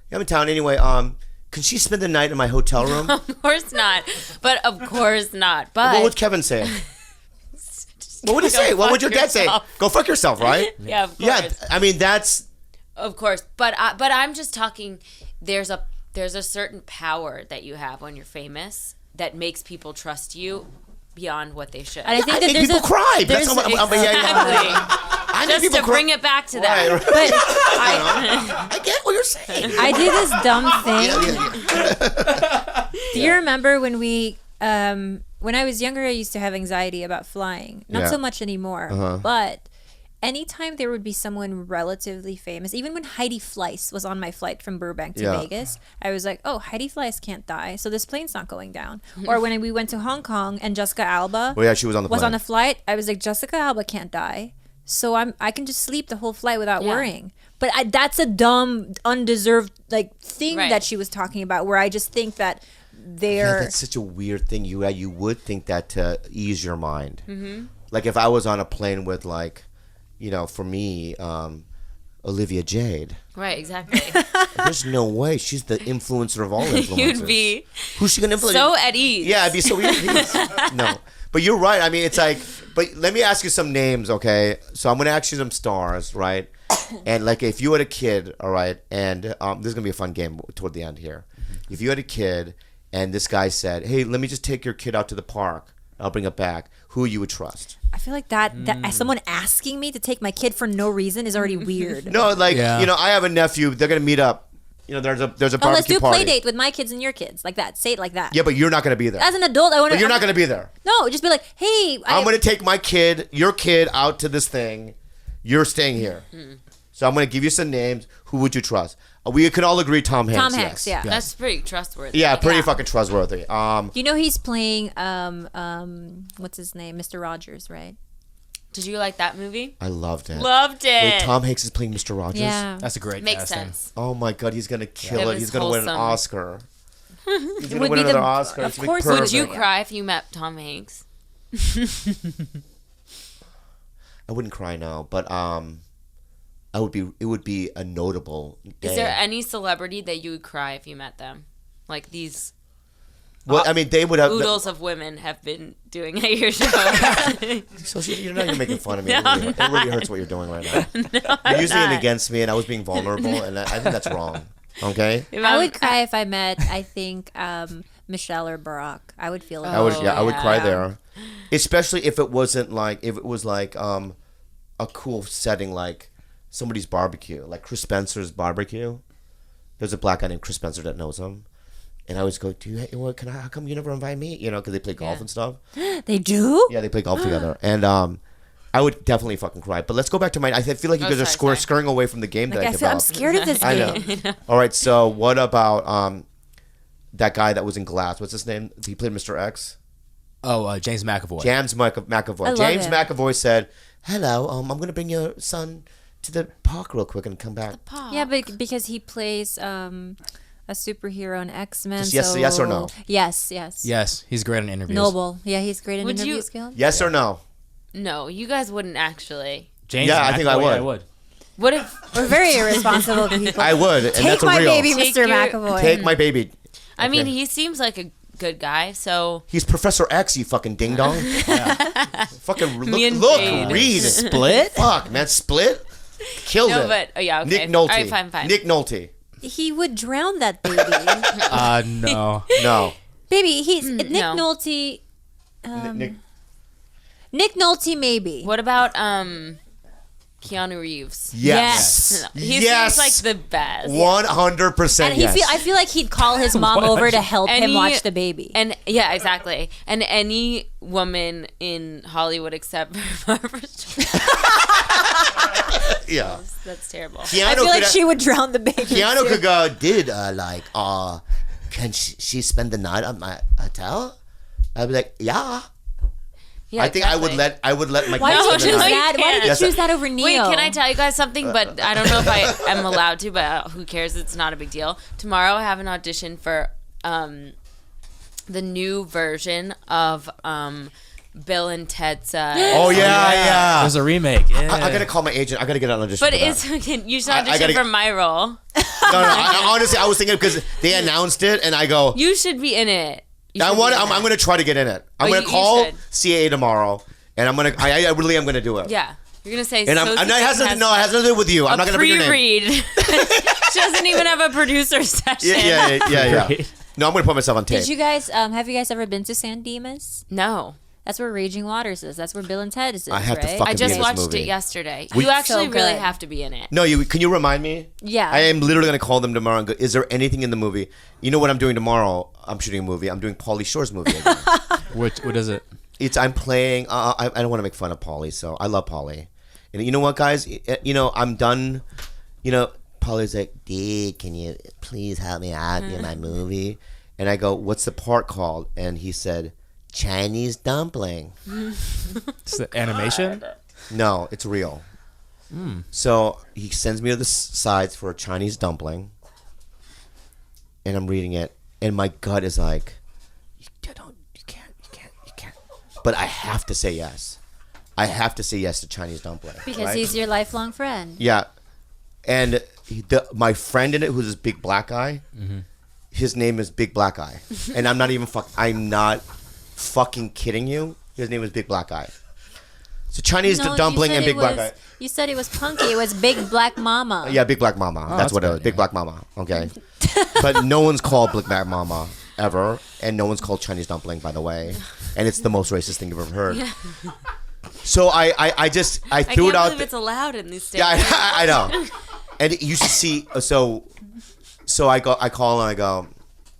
Yeah, I'm in town anyway. Can she spend the night in my hotel room?" Of course not. But of course not. But What would Kevin say? What would he say? What would your dad say? yourself. Go fuck yourself, right? yeah, of course. Yeah, I mean that's Of course. But I'm just talking. There's a certain power that you have when you're famous that makes people trust you beyond what they should. And I think I that think there's people a, cried. there's That's what I think Just people to bring it back to that. Right. but I get what you're saying. I did this dumb thing. Yeah. Do you remember when when I was younger, I used to have anxiety about flying. Not Yeah. so much anymore, but anytime there would be someone relatively famous, even when Heidi Fleiss was on my flight from Burbank to Yeah. Vegas, I was like, oh, Heidi Fleiss can't die, so this plane's not going down. Or when we went to Hong Kong and Jessica Alba Well, yeah, she was on the was plane. on a flight, I was like, Jessica Alba can't die, so I can just sleep the whole flight without Yeah. worrying. But that's a dumb, undeserved thing Right. that she was talking about, where I just think that Yeah, they're that's such a weird thing. You would think that to ease your mind. Mm-hmm. Like if I was on a plane with for me, Olivia Jade. Right, exactly. There's no way she's the influencer of all influencers. You'd be Who's she gonna influence? so at ease. Yeah, I'd be so weird. No, but you're right. I mean, it's like. But let me ask you some names, okay? So I'm gonna ask you some stars, right? And like, if you had a kid, all right, and this is gonna be a fun game toward the end here. If you had a kid, and this guy said, "Hey, let me just take your kid out to the park. I'll bring it back." Who you would trust? I feel like that someone asking me to take my kid for no reason is already weird. No, like Yeah. I have a nephew. They're gonna meet up. There's a barbecue Oh, let's do a party. play date with my kids and your kids, like that. Say it like that. Yeah, but you're not gonna be there. As an adult, I want to. But you're not gonna be there. No, just be like, hey, I'm gonna take your kid out to this thing. You're staying here. So I'm gonna give you some names. Who would you trust? We could all agree Tom Hanks. Tom Hanks, yes. yeah. That's pretty trustworthy. Yeah, pretty Yeah. fucking trustworthy. You know he's playing what's his name, Mr. Rogers, right? Did you like that movie? I loved it. Loved it. Wait, Tom Hanks is playing Mr. Rogers? Yeah. That's a great Makes casting. sense. Oh my god, he's gonna kill It it. was He's gonna win an wholesome. Oscar. He's gonna would win be the- another Oscar. of It's gonna be course Would you perfect. cry if you met Tom Hanks? I wouldn't cry now, but it would be a notable day. Is there any celebrity that you would cry if you met them? Like these Well, I mean, they would have oodles of women have been doing at your show. So you're making fun of me. It really hurts what you're doing right now. You're using it against me, and I was being vulnerable, and I think that's wrong. Okay. I would cry if I met, I think, Michelle or Barack. I would feel. I would cry there, especially if it was like a cool setting, like somebody's barbecue, like Chris Spencer's barbecue. There's a black guy named Chris Spencer that knows him. And I always go, how come you never invite me? You know, because they play golf and stuff. They do? Yeah, they play golf together. And I would definitely fucking cry. But let's go back to mine. I feel like you guys are scurrying away from the game that I developed. I'm scared of this game. I know. All right, so what about that guy that was in Glass? What's his name? He played Mr. X? Oh, James McAvoy. James McAvoy. James McAvoy said, hello, I'm going to bring your son to the park real quick and come back. Yeah, but because he plays... a superhero in X-Men. Yes or no? Yes. Yes, he's great in interviews. Noble. Yeah, he's great in interviews. Yes or no? No, you guys wouldn't actually. James I think I would. I would. What if... We're very irresponsible people. I would, and that's my real. baby, Mr. McAvoy. Take my baby. I mean, he seems like a good guy, so... He's Professor X, you fucking ding-dong. Fucking read. Split? Fuck, man, Split? Killed it. No, but... Oh, yeah, okay. Nick Nolte. All right, fine. Nick Nolte. He would drown that baby. No. No. Baby, he's... Nick no. Nolte... Nick Nolte, maybe. What about Keanu Reeves? Yes. He seems like the best. 100% And yes. I feel like he'd call his mom over to help him watch the baby. And yeah, exactly. And any woman in Hollywood except for Barbara Streisand. Yeah. That's terrible. Keanu I feel like she would drown the baby. Keanu could go, can she spend the night at my hotel? I'd be like, yeah. Yeah, I think exactly. I would let my Why kids did you spend the choose night. that? Why did you choose that over Neo? Wait, can I tell you guys something? But I don't know if I am allowed to, but who cares? It's not a big deal. Tomorrow I have an audition for the new version of Bill and Ted's... Oh, yeah. There's a remake. Yeah. I gotta call my agent. I gotta get an audition. But for that. you should audition for my role. No. Honestly, I was thinking because they announced it, and I go, You should be in it. I'm gonna try to get in it. I'm gonna call CAA tomorrow, and I really am gonna do it. Yeah. You're going to say... And it has nothing to do with you. I'm not gonna bring your name. Pre-read. She doesn't even have a producer session. Yeah. No, I'm gonna put myself on tape. Did you guys, have you guys ever been to San Dimas? No. That's where Raging Waters is. That's where Bill and Ted is, I have to right? fucking I just be in this watched movie. it yesterday. You actually So really good. have to be in it. No, can you remind me? Yeah. I am literally gonna call them tomorrow and go, is there anything in the movie? You know what I'm doing tomorrow? I'm shooting a movie. I'm doing Pauly Shore's movie again. What is it? I'm playing. I don't want to make fun of Pauly, so I love Pauly. And you know what, guys? I'm done. Pauly's like, Dee, can you please help me out in my movie? And I go, what's the part called? And he said, Chinese dumpling. It's the animation? No, it's real. So he sends me to the sides for a Chinese dumpling, and I'm reading it, and my gut is like, you can't. But I have to say yes. I have to say yes to Chinese dumpling. Because right? he's your lifelong friend. Yeah. And my friend in it, who's this big black guy, his name is Big Black Guy. And I'm not fucking kidding you. His name is Big Black Guy. So Chinese dumpling and Big Black Guy. You said it was punky. It was Big Black Mama. Yeah, Big Black Mama. That's what it was. Big Black Mama. Okay. But no one's called Big Black Mama ever. And no one's called Chinese dumpling, by the way. And it's the most racist thing you've ever heard. Yeah. So I threw it out. I can't believe it's allowed in these states. Yeah, I know. And you should see. So I call and I go,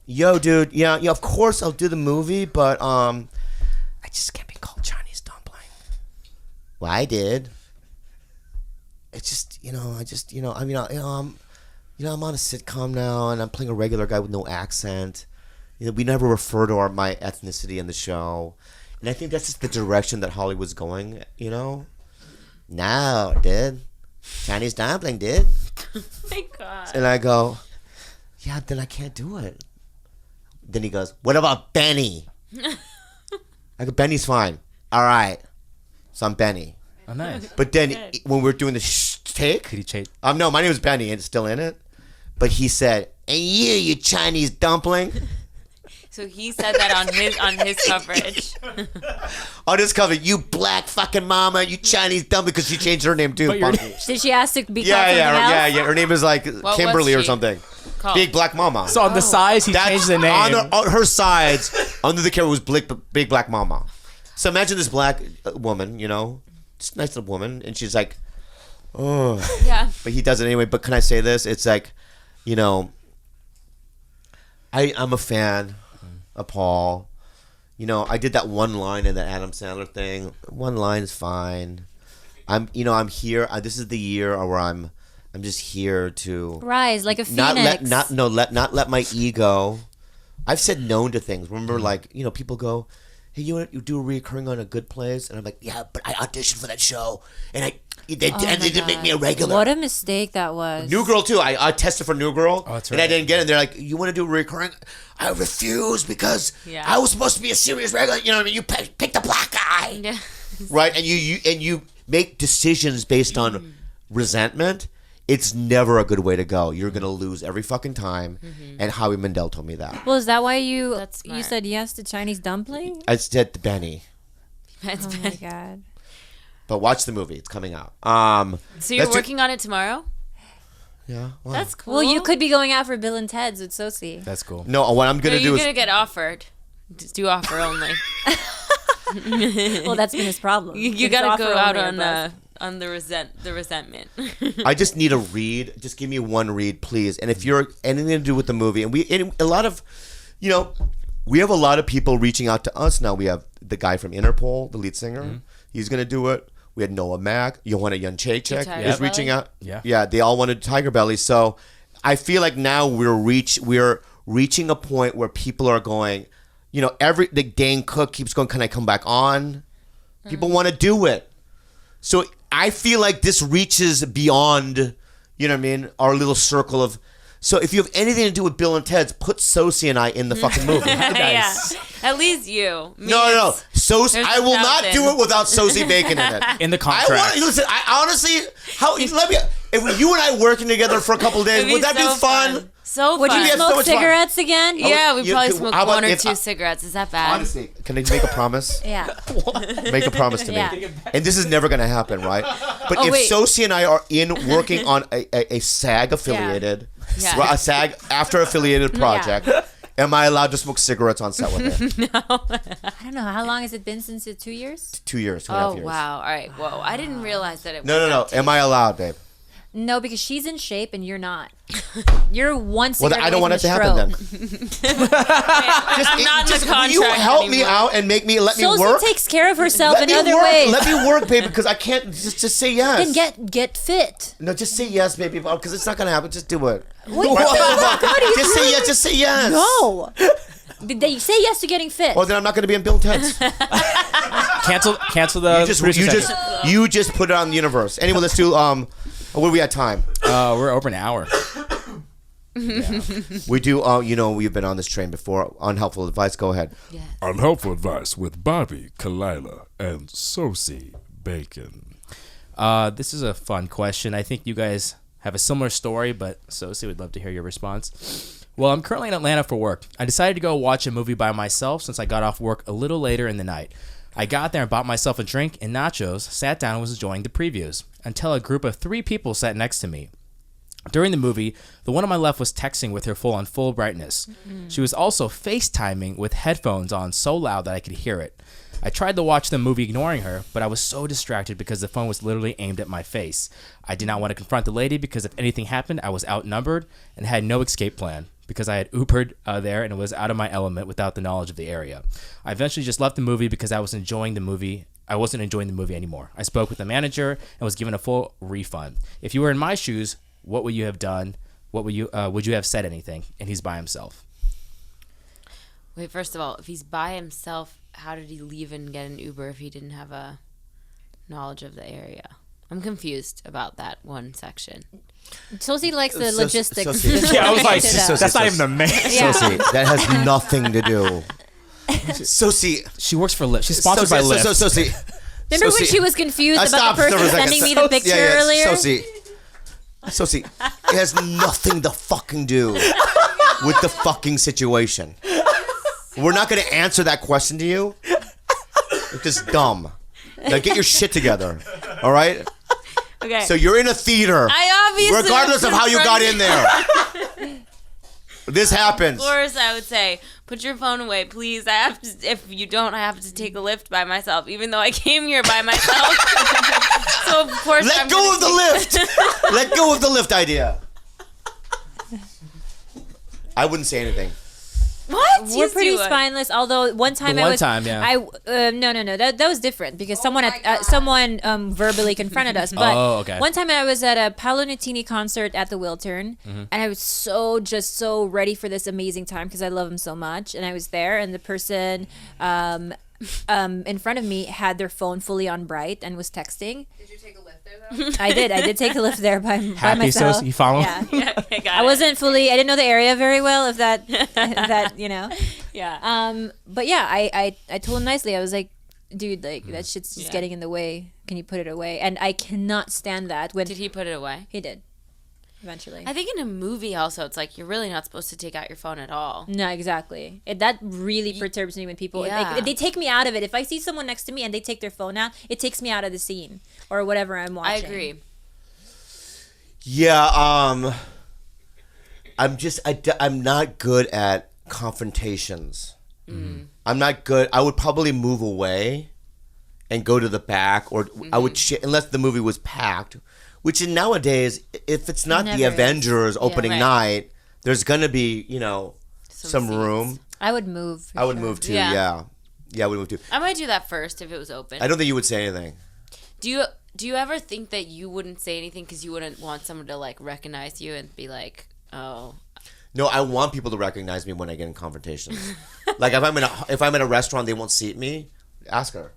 yo, dude. Yeah. Of course I'll do the movie, but I just can't be called Chinese dumpling. Well, I did. It's just I'm on a sitcom now, and I'm playing a regular guy with no accent. We never refer to my ethnicity in the show. And I think that's just the direction that Hollywood's going, No, dude. Chinese dumpling, dude. Oh my God. And I go, yeah, then I can't do it. Then he goes, what about Benny? I go, Benny's fine. All right. So I'm Benny. Oh, nice. But then when we were doing the take, Did he chase? no, my name was Benny, and it's still in it. But he said, "And you Chinese dumpling." So he said that on his coverage. On his cover, "You black fucking mama, you Chinese dumpling," because she changed her name too. But your Funky. Did she ask to be called Yeah. something else? Her name is like was Kimberly or she something. called? Big Black Mama. So on the sides, he changed the name. On her sides, under the camera was Big Black Mama. So imagine this black woman, just a nice little woman, and she's like, oh. Yeah. But he does it anyway. But can I say this? It's like, I'm a fan of Paul. I did that one line in the Adam Sandler thing. One line is fine. I'm here. This is the year where I'm just here to Rise like a not phoenix. let my ego. I've said no to things. Remember, people go, "Hey, you do a reoccurring on A Good Place," and I'm like, "Yeah, but I auditioned for that show, and they didn't make me a regular." What a mistake that was. New Girl too. I tested for New Girl, that's and I right. didn't get it. And they're like, "You want to do a recurring?" I refused because I was supposed to be a serious regular. You know what I mean? You pick the black guy, Yeah. right? And you make decisions based on resentment. It's never a good way to go. You're gonna lose every fucking time. And Howie Mandel told me that. Well, is that why you That's smart. said yes to Chinese dumpling? I said to Benny, That's Oh my god. but watch the movie. It's coming out. So you're Let's do- working on it tomorrow? Yeah. Well, That's cool. Well, you could be going out for Bill and Ted's with Sosie. That's cool. no. What I'm No, gonna do you're is gonna get offered. Just do offer only. Well, that's been his problem. You It's gotta offer go out only or bust. on the resentment. I just need a read. Just give me one read, please. And if you're anything to do with the movie, and a lot of, we have a lot of people reaching out to us now. We have the guy from Interpol, the lead singer. He's gonna do it. We had Noah Mack, Johanna Jędrzejczyk TigerBelly? is reaching out. Yeah. They all wanted TigerBelly. So I feel like now we're reaching a point where people are going. The Dane Cook keeps going. Can I come back on? People want to do it. So I feel like this reaches beyond, our little circle of. So if you have anything to do with Bill and Ted's, put Sosie and I in the fucking movie. Yeah. At least you. Me, No. Sosie, there's I will not nothing. do it without Sosie Bacon in it. In the contract. Listen, I honestly, if you and I working together for a couple of days, It'd would that so be fun? So Would fun. you have so smoke much fun. cigarettes again? Yeah, we You- probably how smoke about one or if two I- cigarettes. Is that bad? Honestly, can I make a promise? Yeah. Make a promise to me. Yeah. And this is never going to happen, right? But if wait. Sosie and I are working on a SAG affiliated, Yeah. a SAG after affiliated project, am I allowed to smoke cigarettes on set with him? I don't know. How long has it been since it? 2 years? 2 years, 2.5 Oh years. wow! All right. Whoa! I didn't realize that it. No. Am I allowed, babe? No, because she's in shape and you're not. You're one Well, cigarette I don't away want it from to a happen stroke. then. I'm not in the Will contract you help me anymore. out and let me Sosie work? takes care of herself Let in me other work. ways. Let me work, baby, because I can't just say yes. Then get fit. No, just say yes, baby, because it's not gonna happen. Just do it. Wait, Just say yes. Just say yes. No. They say yes to getting fit. Or then I'm not gonna be in Bill and Ted's. Cancel the. You just put it on the universe. Anyway, let's do what do we at time? We're over an hour. We do we've been on this train before. Unhelpful advice. Go ahead. Unhelpful advice with Bobby, Khalyla, and Sosie Bacon. This is a fun question. I think you guys have a similar story, but Sosie would love to hear your response. Well, I'm currently in Atlanta for work. I decided to go watch a movie by myself since I got off work a little later in the night. I got there and bought myself a drink and nachos, sat down and was enjoying the previews, until a group of 3 people sat next to me. During the movie, the one on my left was texting with her phone on full brightness. She was also FaceTiming with headphones on so loud that I could hear it. I tried to watch the movie ignoring her, but I was so distracted because the phone was literally aimed at my face. I did not want to confront the lady because if anything happened, I was outnumbered and had no escape plan because I had Ubered there and was out of my element without the knowledge of the area. I eventually just left the movie because I wasn't enjoying the movie anymore. I spoke with the manager and was given a full refund. If you were in my shoes, what would you have done? Would you have said anything? And he's by himself. Wait, first of all, if he's by himself, how did he leave and get an Uber if he didn't have a knowledge of the area? I'm confused about that one section. Sosie likes the logistics. Sosie- Yeah, I was like, Sosie- that's not even the main. Yeah. Sosie, that has nothing to do. Sosie, She works for Lyft. She's sponsored by Lyft. Sosie, Remember when Sosie- she was confused about stop the person for a second. sending me the picture earlier? Sosie, it has nothing to fucking do with the fucking situation. We're not going to answer that question to you. It's just dumb. Now get your shit together, all right? Okay. So you're in a theater. I obviously, regardless of how you got in there. This happens. Of course, I would say, put your phone away, please. I have to. If you don't, I have to take a lift by myself, even though I came here by myself. So of course, Let go of the lift. Let go of the lift idea. I wouldn't say anything. What? We're Yes, pretty you would. spineless. Although one time The I one was, time, yeah. no, that was different because someone verbally confronted us. But Oh, okay. one time I was at a Paolo Nutini concert at the Wiltern, and I was so ready for this amazing time because I love him so much. And I was there, and the person in front of me had their phone fully on bright and was texting. Did you take a lift there though? I did take a lift there by Happy, myself. Sosie? You follow? Yeah. Yeah, okay, got I it. wasn't fully. I didn't know the area very well. If that you know. Yeah. But yeah, I told him nicely. I was like, dude, like that shit's just Yeah. getting in the way. Can you put it away? And I cannot stand that when Did he put it away? he did. Eventually. I think in a movie also, it's like you're really not supposed to take out your phone at all. No, exactly. That really perturbs me when people Yeah. like, they take me out of it. If I see someone next to me and they take their phone out, it takes me out of the scene or whatever I'm I watching. agree. Yeah, I'm not good at confrontations. I'm not good. I would probably move away and go to the back, or I would unless the movie was packed. Which in nowadays, if it's not Never the is. Avengers opening Right. night, there's gonna be some seats. room. I would move. for I would sure. move too. Yeah. Yeah, I would move too. I might do that first if it was open. I don't think you would say anything. Do you ever think that you wouldn't say anything because you wouldn't want someone to like recognize you and be like, oh, No, I want people to recognize me when I get in confrontations. Like if I'm in a restaurant, they won't seat me. Ask her.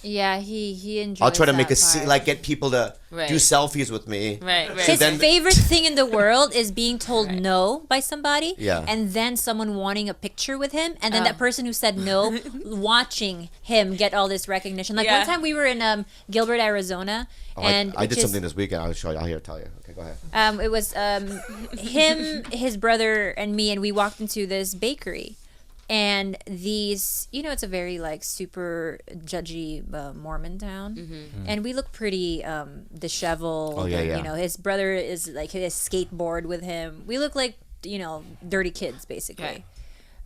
Yeah, he enjoys. I'll try to that make a part. scene, like get people to Right. do selfies with me. right, right. His then- favorite thing in the world is being told no by somebody, Yeah. and then someone wanting a picture with him, and then that person who said no watching him get all this recognition. Like Yeah. one time we were in Gilbert, Arizona, Oh, and I which did is- something this weekend. I'll show you. I'll tell you. Okay, go ahead. It was him, his brother, and me, and we walked into this bakery. And these, it's a very like super judgy Mormon town, and we look pretty disheveled. Oh, yeah, and, yeah. His brother is like his skateboard with him. We look like dirty kids basically. Okay.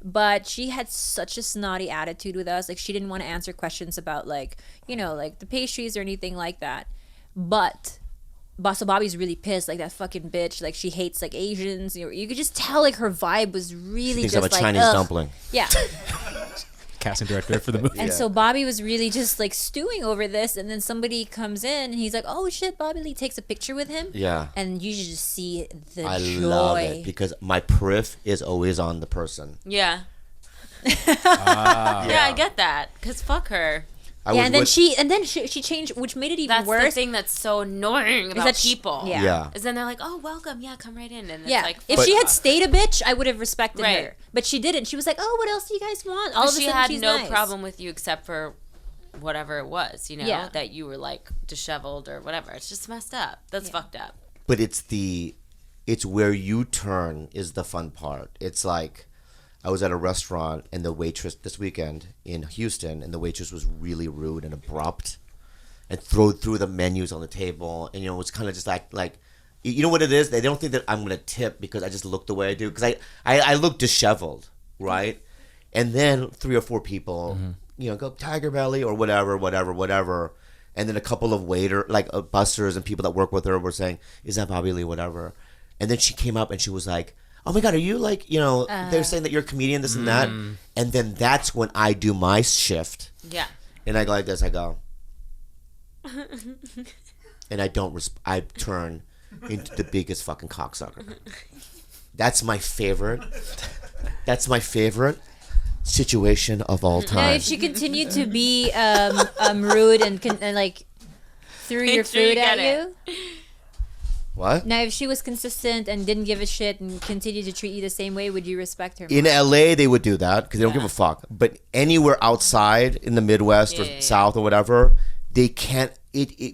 But she had such a snotty attitude with us. Like she didn't want to answer questions about like the pastries or anything like that. But so Bobby's really pissed, like that fucking bitch. Like she hates like Asians. You could just tell like her vibe was really Thinks just I'm a like Chinese ugh. dumpling. Yeah. Casting director for the movie. And so Bobby was really just like stewing over this, and then somebody comes in and he's like, "Oh shit!" Bodily takes a picture with him. Yeah. And you should just see the I joy. love it because my periph is always on the person. yeah. Yeah, I get that. Cause fuck her. I Yeah, was and then with- she changed, which made it even That's the worse. thing that's so annoying about that people. yeah. Yeah. Is then they're like, oh, welcome. Yeah, come right in. And Yeah, it's like, if fuck she had off. stayed a bitch, I would have respected Right. her. But she didn't. She was like, "Oh, what else do you guys want?" All But of a she sudden, had she's no nice. problem with you except for whatever it was, Yeah. that you were like disheveled or whatever. It's just messed up. That's fucked up. but it's where you turn is the fun part. It's like I was at a restaurant and the waitress this weekend in Houston, and the waitress was really rude and abrupt and threw the menus on the table, and it was kind of just like you know what it is? They don't think that I'm gonna tip because I just look the way I do, because I look disheveled, right? And then 3 or 4 people, go TigerBelly or whatever. And then a couple of bussers and people that work with her were saying, "Is that Bobby Lee?" Whatever. And then she came up and she was like, "Oh my God, are you like, they're saying that you're a comedian, this and that." And then that's when I do my shift. Yeah. And I go like this, I go. And I don't, I turn into the biggest fucking cocksucker. That's my favorite. That's my favorite situation of all Now, time. if she continued to be rude and like threw your Make sure you food at get you. What? Now, if she was consistent and didn't give a shit and continued to treat you the same way, would you respect her? In LA, they would do that because they don't give a fuck. But anywhere outside in the Midwest or Yeah. South or whatever, they can't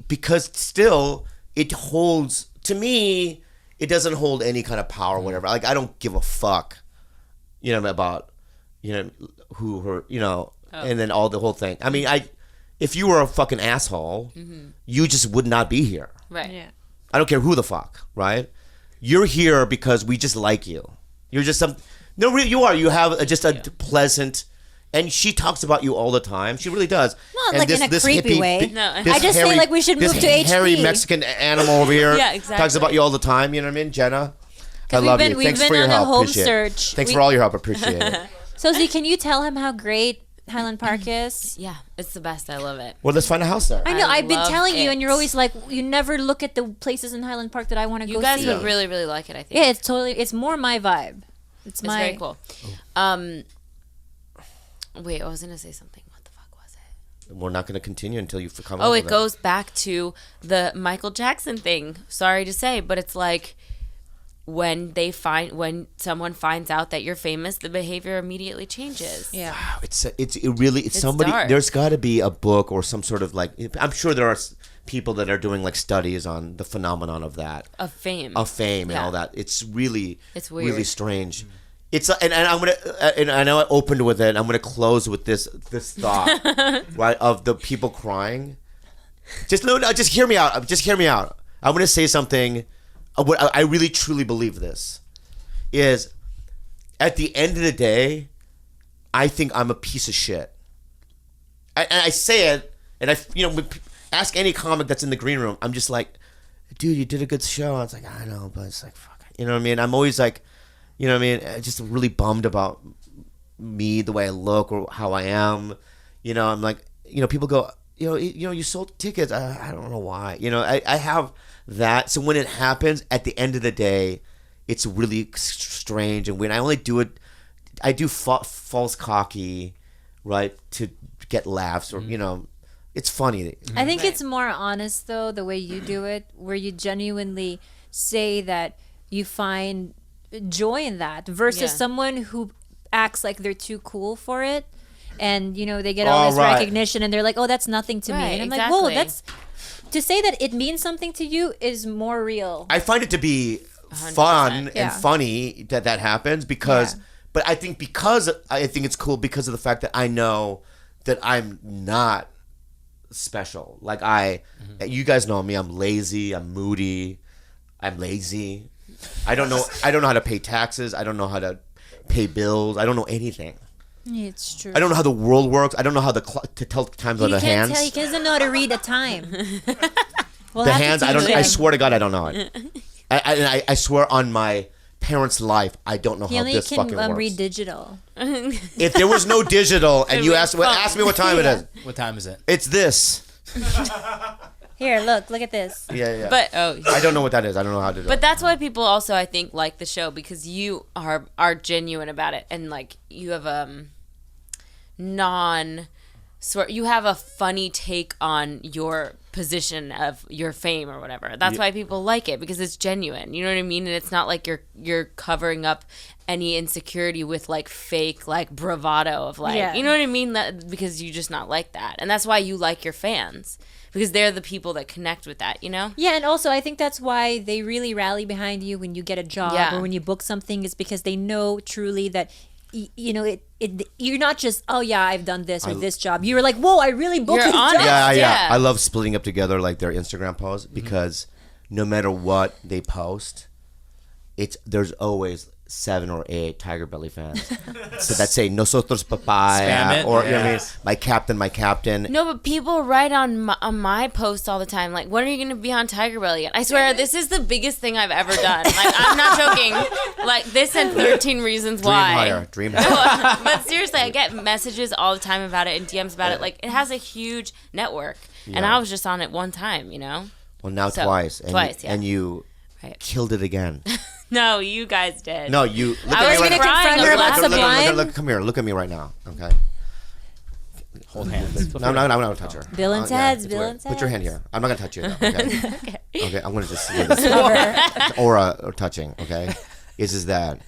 because still it holds, to me, it doesn't hold any kind of power or whatever. Like, I don't give a fuck, about, who, and then all the whole thing. I mean, if you were a fucking asshole, you just would not be here. Right. Yeah. I don't care who the fuck, right? You're here because we just like you. You're just you are. You have just a pleasant, and she talks about you all the time. She really does. Not and like in a creepy way. No. I just say like we should move to This hairy HD. Mexican animal over here Yeah, exactly. talks about you all the time. You know what I mean, Jenna? I we've love been- you. we've Thanks been for your on a help. home Appreciate search. it. Thanks for all your help. Appreciate it. Sosie, can you tell him how great Highland Park is? Yeah, it's the best. I love it. Well, let's find a house there. I know. I've been love telling you, it. and you're always like, you never look at the places in Highland Park that I want to go You guys see. would really, really like it, I think. Yeah, it's more my vibe. It's It's very cool. Wait, I was going to say something. What the fuck was it? We're not going to continue until you come. Oh, up it with goes back to the Michael Jackson thing. Sorry to say, but it's like when someone finds out that you're famous, the behavior immediately changes. Yeah. Wow, it's somebody. dark. There's got to be a book or some sort of like. I'm sure there are people that are doing like studies on the phenomenon of that, Of fame. and Yeah. all that. It's really, It's really weird. strange. It's and I'm gonna and I know I opened with it. I'm gonna close with this thought, right? Of the people crying. Just hear me out. Just hear me out. I'm gonna say something. What I really truly believe this is, at the end of the day, I think I'm a piece of shit. And I say it, and ask any comic that's in the green room. I'm just like, dude, you did a good show. And it's like, I know, but it's like, fuck. You know what I mean? I'm always like, you know what I mean? Just really bummed about me, the way I look or how I am. I'm like, people go, you sold tickets. I don't know why. I have that. So when it happens, at the end of the day, it's really strange. And when I only do it, I do false cocky, right, to get laughs or, it's funny. I think it's more honest though, the way you do it, where you genuinely say that you find joy in that versus Yeah. someone who acts like they're too cool for it, and they get all Oh, this right. recognition and they're like, oh, that's nothing to me, Right, and I'm like, whoa, exactly. that's to say that it means something to you is more real. I find it to be fun 100%. Yeah. and funny that happens because, Yeah. but I think it's cool because of the fact that I know that I'm not special. Like you guys know me. I'm lazy. I'm moody. I'm lazy. I don't know how to pay taxes. I don't know how to pay bills. I don't know anything. It's true. I don't know how the world works. I don't know how to tell times by He the can't hands. tell. He doesn't know how to read a time. We'll The have to hands. I teach don't. I him. swear to God, I don't know it. I swear on my parents' life, I don't know He how only this fucking can works. read digital. If there was no digital and you ask me what time it is, What time is it? it's this. Here, look at this. Yeah. But I don't know what that is. I don't know how to do it. But that's why people also, I think, like the show, because you are genuine about it, and like you have you have a funny take on your position of your fame or whatever. That's why people like it, because it's genuine. You know what I mean? And it's not like you're covering up any insecurity with like fake like bravado of like, Yeah. you know what I mean? That because you're just not like that, and that's why you like your fans. Because they're the people that connect with that, Yeah, and also I think that's why they really rally behind you when you get a job Yeah. or when you book something, is because they know truly that you're not just, oh yeah, I've done this or this job. You're like, whoa, I really booked You're this honest. job. yeah. Yeah. I love splitting up together like their Instagram posts because no matter what they post, there's always 7 or 8 TigerBelly fans. So that say nosotros Spam papaya it. or you know what I Yeah. mean, my captain. No, but people write on my posts all the time, like, when are you going to be on TigerBelly? And I swear, this is the biggest thing I've ever done. Like, I'm not joking. Like, this and 13 Reasons Why. Dream higher. But seriously, I get messages all the time about it and DMs about it. Like, it has a huge network. And Yeah. I was just on it one time, Well, now So, twice. twice, yeah. And you Right. killed it again. No, you guys did. No, you. Look I at was me going right to now. cry her about Look, Sublime. come here. Look at me right now. Okay. Hold hands. No, I'm not gonna touch her. Bill and Yeah, Ted's, it's Bill weird. and Put your hand Ted's. here. I'm not gonna touch you. Though, okay. Okay. I'm gonna just see this Cover. aura or touching. Okay. Is that?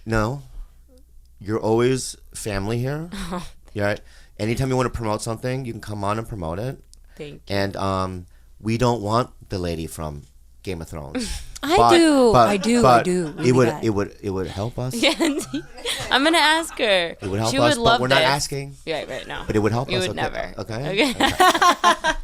No. You're always family here. Yeah. Right? Anytime you want to promote something, you can come on and promote it. Thank you. And we don't want the lady from Game of Thrones. I do. But Really bad. it would help us. Yeah, I'm gonna ask her. It would help she us, would love but we're not this. asking. Right now. But it would help You us. would Okay. never. Okay. That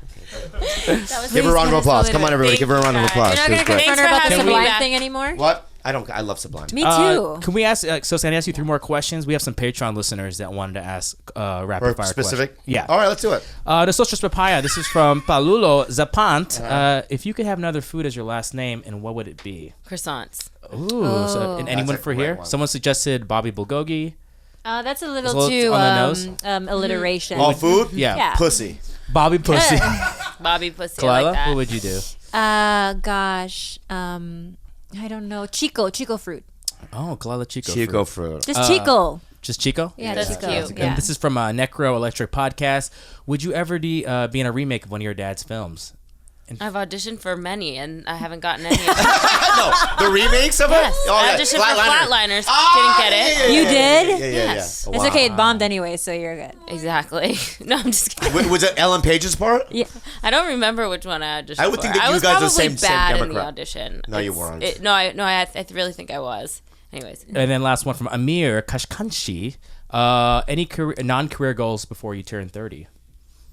was Give her a round of applause. Come on, everybody. Thank Give her a round of you, applause. You're not She was gonna great. confront her about the Thanks for having me Sublime back. thing anymore? What? I love Sublime. Me too. Can we ask? So, can I ask you 3 more questions? We have some Patreon listeners that wanted to ask rapid Or fire specific? questions. Yeah. All right, let's do it. The Socios Papaya. This is from Palulo Zapant. If you could have another food as your last name, and what would it be? Croissants. Ooh. So, and anyone a for great here? one. Someone suggested Bobby Bulgogi. That's a It's little a too little on the alliteration. All food? Yeah. Yeah. Pussy. Bobby Pussy. Bobby Pussy. I Khalyla, like that. what would you do? Gosh. I don't know. Chico fruit. Oh, Khalyla Chico. Chico fruit. fruit. Just Chico. Just Chico? Yeah, That's Chico. cute. And Yeah. this is from Necro Electric Podcast. Would you ever be in a remake of one of your dad's films? I've auditioned for many, and I haven't gotten any. Of them. No, the remakes of Yes, it? I auditioned for Flatliners. Flatliners. Didn't get it. You did? Yeah. Yes. Oh, It's wow. okay. It bombed anyway, so you're good. Exactly. No, I'm just kidding. Was it Ellen Page's part? Yeah. I don't remember which one I auditioned I would for. think that I you was guys are probably same bad in the Democrat. audition. No, you weren't. I really think I was. Anyways. And then last one from Amir Kashkanshi. Any non-career goals before you turn 30?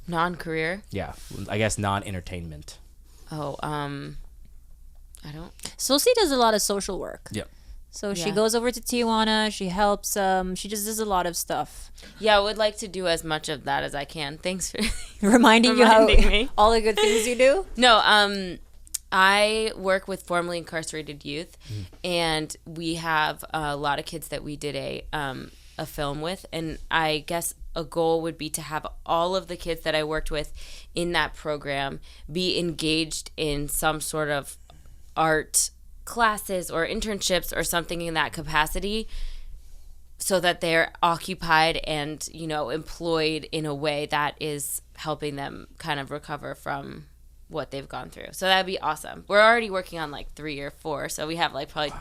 Non-career? Yeah, I guess non-entertainment. Oh, I don't. Sosie does a lot of social work. Yep. So she Yeah. goes over to Tijuana. She helps. She just does a lot of stuff, Yeah, I would like to do as much of that as I can. Thanks for reminding Reminding you me. how all the good things you do. No, I work with formerly incarcerated youth, and we have a lot of kids that we did a film with, and I guess a goal would be to have all of the kids that I worked with in that program be engaged in some sort of art classes or internships or something in that capacity, so that they're occupied and, employed in a way that is helping them kind of recover from what they've gone through. So that'd be awesome. We're already working on like 3 or 4, so we have like probably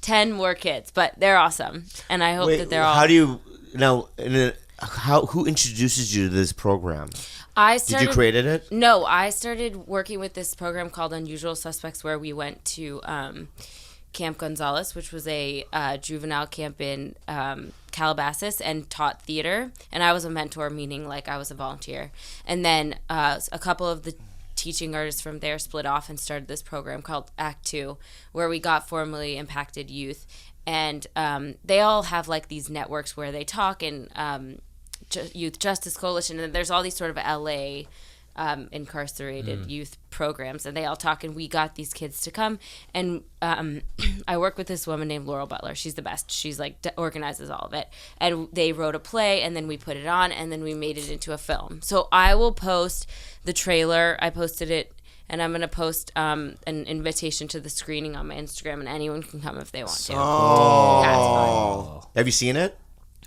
10 more kids, but they're awesome, and I hope that they're all. How do you now? Who introduces you to this program? Did you create it? No, I started working with this program called Unusual Suspects, where we went to Camp Gonzales, which was a juvenile camp in Calabasas, and taught theater. And I was a mentor, meaning like I was a volunteer. And then a couple of the teaching artists from there split off and started this program called Act 2, where we got formerly impacted youth. And they all have like these networks where they talk, and Youth Justice Coalition, and there's all these sort of LA incarcerated youth programs, and they all talk, and we got these kids to come, and I work with this woman named Laurel Butler. She's the best. She's like organizes all of it, and they wrote a play, and then we put it on, and then we made it into a film. So I will post the trailer. I posted it, and I'm going to post an invitation to the screening on my Instagram, and anyone can come if they want to. Oh, Yeah, it's fun. have you seen it?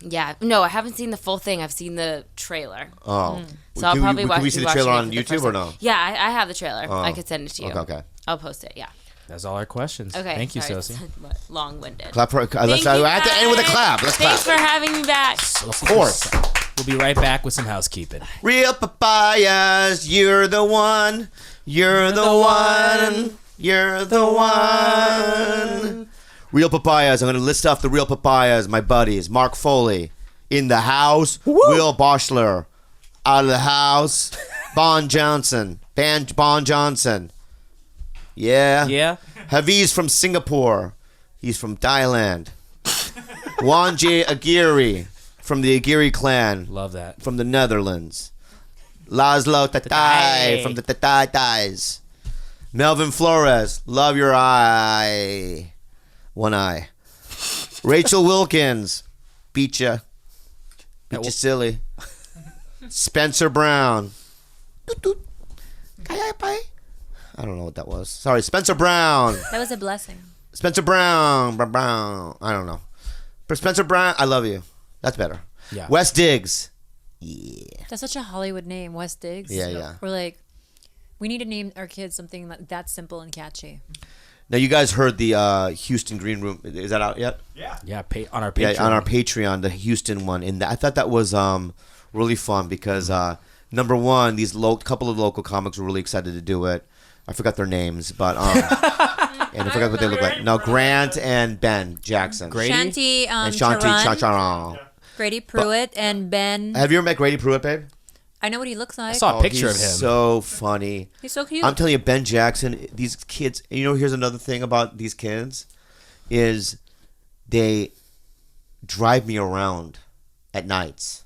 Yeah, no, I haven't seen the full thing. I've seen the trailer. Oh, So I'll probably Can we see be the trailer watching on it for the YouTube first or time. no? Yeah, I have the trailer. I could send it to you. Okay. I'll post it. Yeah. That's all our questions. Okay. Thank you, sorry, Sosie. it's long-winded. Clap for. Let's. Thank you, I have to end with a guys. clap. Let's Thanks clap. for having me back. Of course. We'll be right back with some housekeeping. Real papayas, you're the one. You're the one. You're the one. Real papayas. I'm gonna list off the real papayas. My buddies: Mark Foley in the house. Will Boschler out of the house. Bon Johnson. Bon Johnson. Yeah. Yeah? Hafiz from Singapore. He's from Thailand. Wanje Aguirre from the Aguirre clan Love that. from the Netherlands. Laszlo Tatai from the Tatai Tais. Melvin Flores, love your eye. One eye. Rachel Wilkins, beat ya. Beat ya silly. Spencer Brown. Toot toot. I don't know what that was. Sorry, Spencer Brown. That was a blessing. Spencer Brown. Brown. I don't know. But Spencer Brown, I love you. That's better. Yeah. Wes Diggs. Yeah. That's such a Hollywood name, Wes Diggs. Yeah. We're like, we need to name our kids something like that simple and catchy. Now, you guys heard the Houston Green Room. Is that out yet? Yeah, on our Patreon. Yeah, on our Patreon, the Houston one. And I thought that was really fun because number one, these couple of local comics were really excited to do it. I forgot their names, but and I forgot what they look like. No, Grant and Ben Jackson. Grady? Shanti, And Shanti Charan, Grady Pruitt, and Ben. Have you ever met Grady Pruitt, babe? I know what he looks like. I saw a picture of He's him. so funny. He's so cute. I'm telling you, Ben Jackson, these kids, you know, here's another thing about these kids is they drive me around at nights.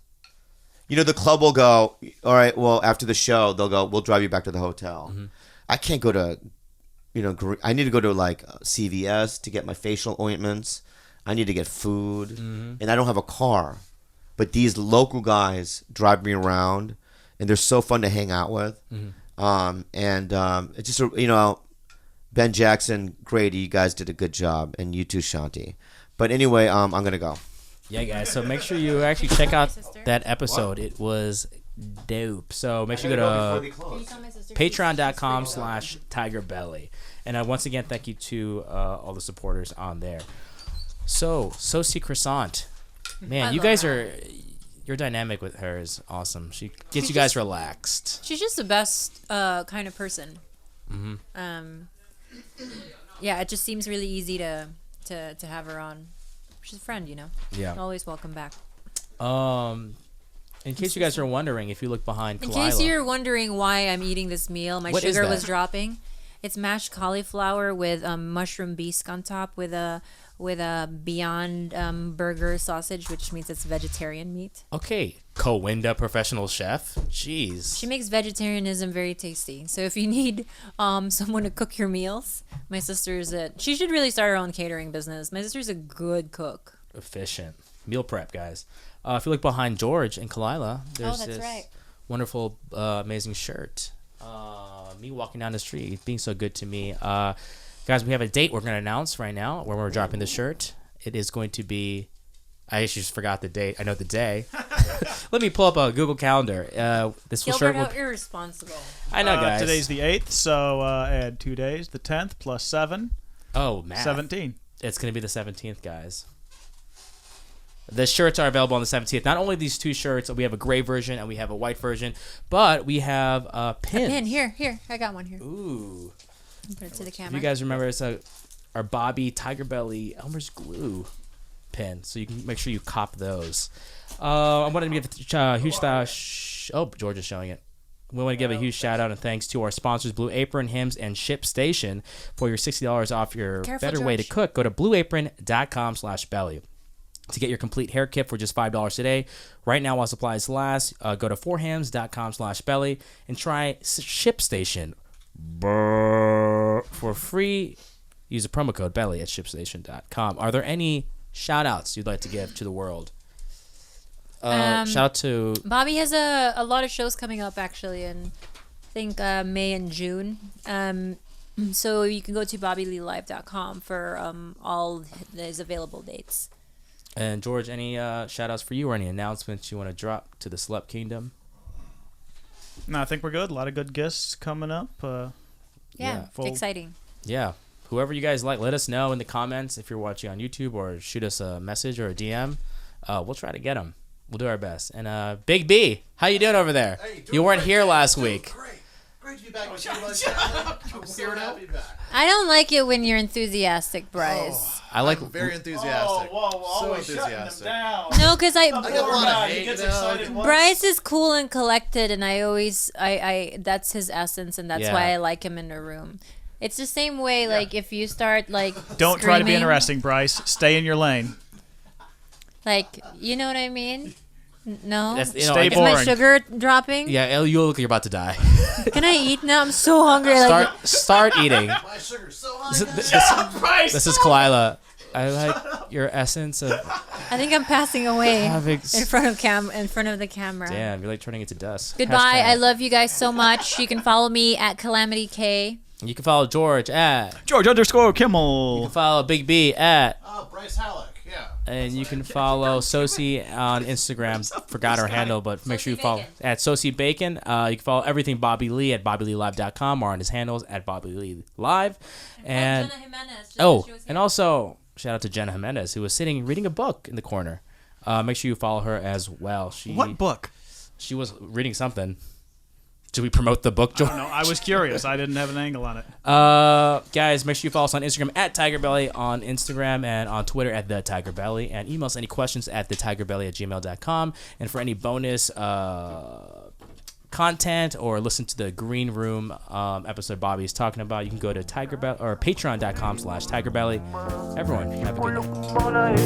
You know, the club will go, all right, well, after the show, they'll go, we'll drive you back to the hotel. Mm-hmm. I can't go to, you know, I need to go to like CVS to get my facial ointments. I need to get food. Mm-hmm. And I don't have a car. But these local guys drive me around, and they're so fun to hang out with. It's just, you know, Ben Jackson, Grady, you guys did a good job, and you too, Shanti. But anyway, I'm gonna go. Yeah, guys. So make sure you actually check out that episode. It was dope. So make sure you go to patreon.com/TigerBelly. And once again, thank you to all the supporters on there. So Sosie Croissant, man, you guys your dynamic with her is awesome. She gets you guys relaxed. She's just the best kind of person. Yeah, it just seems really easy to have her on. She's a friend, you know. Yeah. Always welcome back. In case you guys are wondering, if you look behind In Khalyla, case you're wondering why I'm eating this meal, my What is sugar that? was dropping. It's mashed cauliflower with mushroom bisque on top with a Beyond Burger sausage, which means it's vegetarian meat. Okay, Coinda professional chef. Jeez. She makes vegetarianism very tasty. So if you need someone to cook your meals, my sister's she should really start her own catering business. My sister's a good cook. Efficient. Meal prep, guys. If you look behind George and Khalyla, there's that's this right. wonderful, amazing shirt. Me walking down the street, being so good to me. Guys, we have a date we're going to announce right now where we're dropping the shirt. It is going to be... I actually just forgot the date. I know the day. Let me pull up a Google Calendar. This Gilbert, shirt how will... irresponsible. I know, guys. Today's the 8th, so add 2 days. The 10th plus 7, Oh, man. 17. It's going to be the 17th, guys. The shirts are available on the 17th. Not only these two shirts, we have a gray version and we have a white version, but we have pins. A pin. Here. I got one here. Ooh. Put it to the If camera. you guys remember, it's our Bobby TigerBelly Elmer's glue pin, so you can make sure you cop those. I wanted to give a huge George is showing it. We want to give a huge shout out and thanks to our sponsors, Blue Apron, Hims, and ShipStation for your $60 off your Careful, better way to George. cook. Go to blueapron.com/belly. To get your complete hair kit for just $5 today. Right now while supplies last, go to forhams.com/belly and try ShipStation for free. Use the promo code belly at shipstation.com. Are there any shout outs you'd like to give to the world? Shout out to Bobby has a lot of shows coming up actually in I think May and June. So you can go to bobbyleelive.com for all his available dates. and George, any shout outs for you or any announcements you want to drop to the Celeb Kingdom? No, I think we're good. A lot of good guests coming up. Yeah, full- exciting. Yeah. Whoever you guys like, let us know in the comments if you're watching on YouTube or shoot us a message or a DM. We'll try to get them. We'll do our best. And Big B, how you doing over there? Hey, You weren't here last week. Great to be back. I'm so happy back. I don't like it when you're enthusiastic, Bryce. I like. I'm very enthusiastic. So always shutting them enthusiastic. down. No, because I got a lot of He hate, gets you know. excited once. Bryce is cool and collected, and I that's his essence, and that's Yeah. why I like him in a room. It's the same way, like if you start like Don't try to be screaming, interesting, Bryce. Stay in your lane. like you know what I mean? No, That's, Stay is boring. my sugar dropping? Yeah, you look like you're about to die. Can I eat now? I'm so hungry. Like Start eating. My sugar's so high. This is Khalyla. I like your essence of I think I'm passing away having. in front of the camera. Damn, you're like turning into dust. Goodbye. Hashtag. I love you guys so much. You can follow me at Calamity K. You can follow George at. George_Kimmel. You can follow Big B at. Bryce Halleck, yeah. And you can follow Sosie on Instagram. Forgot her handle, but make sure you follow at Sosie Bacon. You can follow everything Bobby Lee at BobbyLeeLive.com or on his handles at Bobby Lee Live. And and also shout out to Jenna Jimenez, who was sitting reading a book in the corner. Make sure you follow her as well. What book? She was reading something. Do we promote the book, George? No, I was curious. I didn't have an angle on it. Guys, make sure you follow us on Instagram at TigerBelly on Instagram and on Twitter at the TigerBelly, and email us any questions at thetigerbelly@gmail.com. And for any bonus content or listen to the Green Room episode Bobby is talking about, you can go to TigerBelly or patreon.com/TigerBelly. Everyone, have a good night.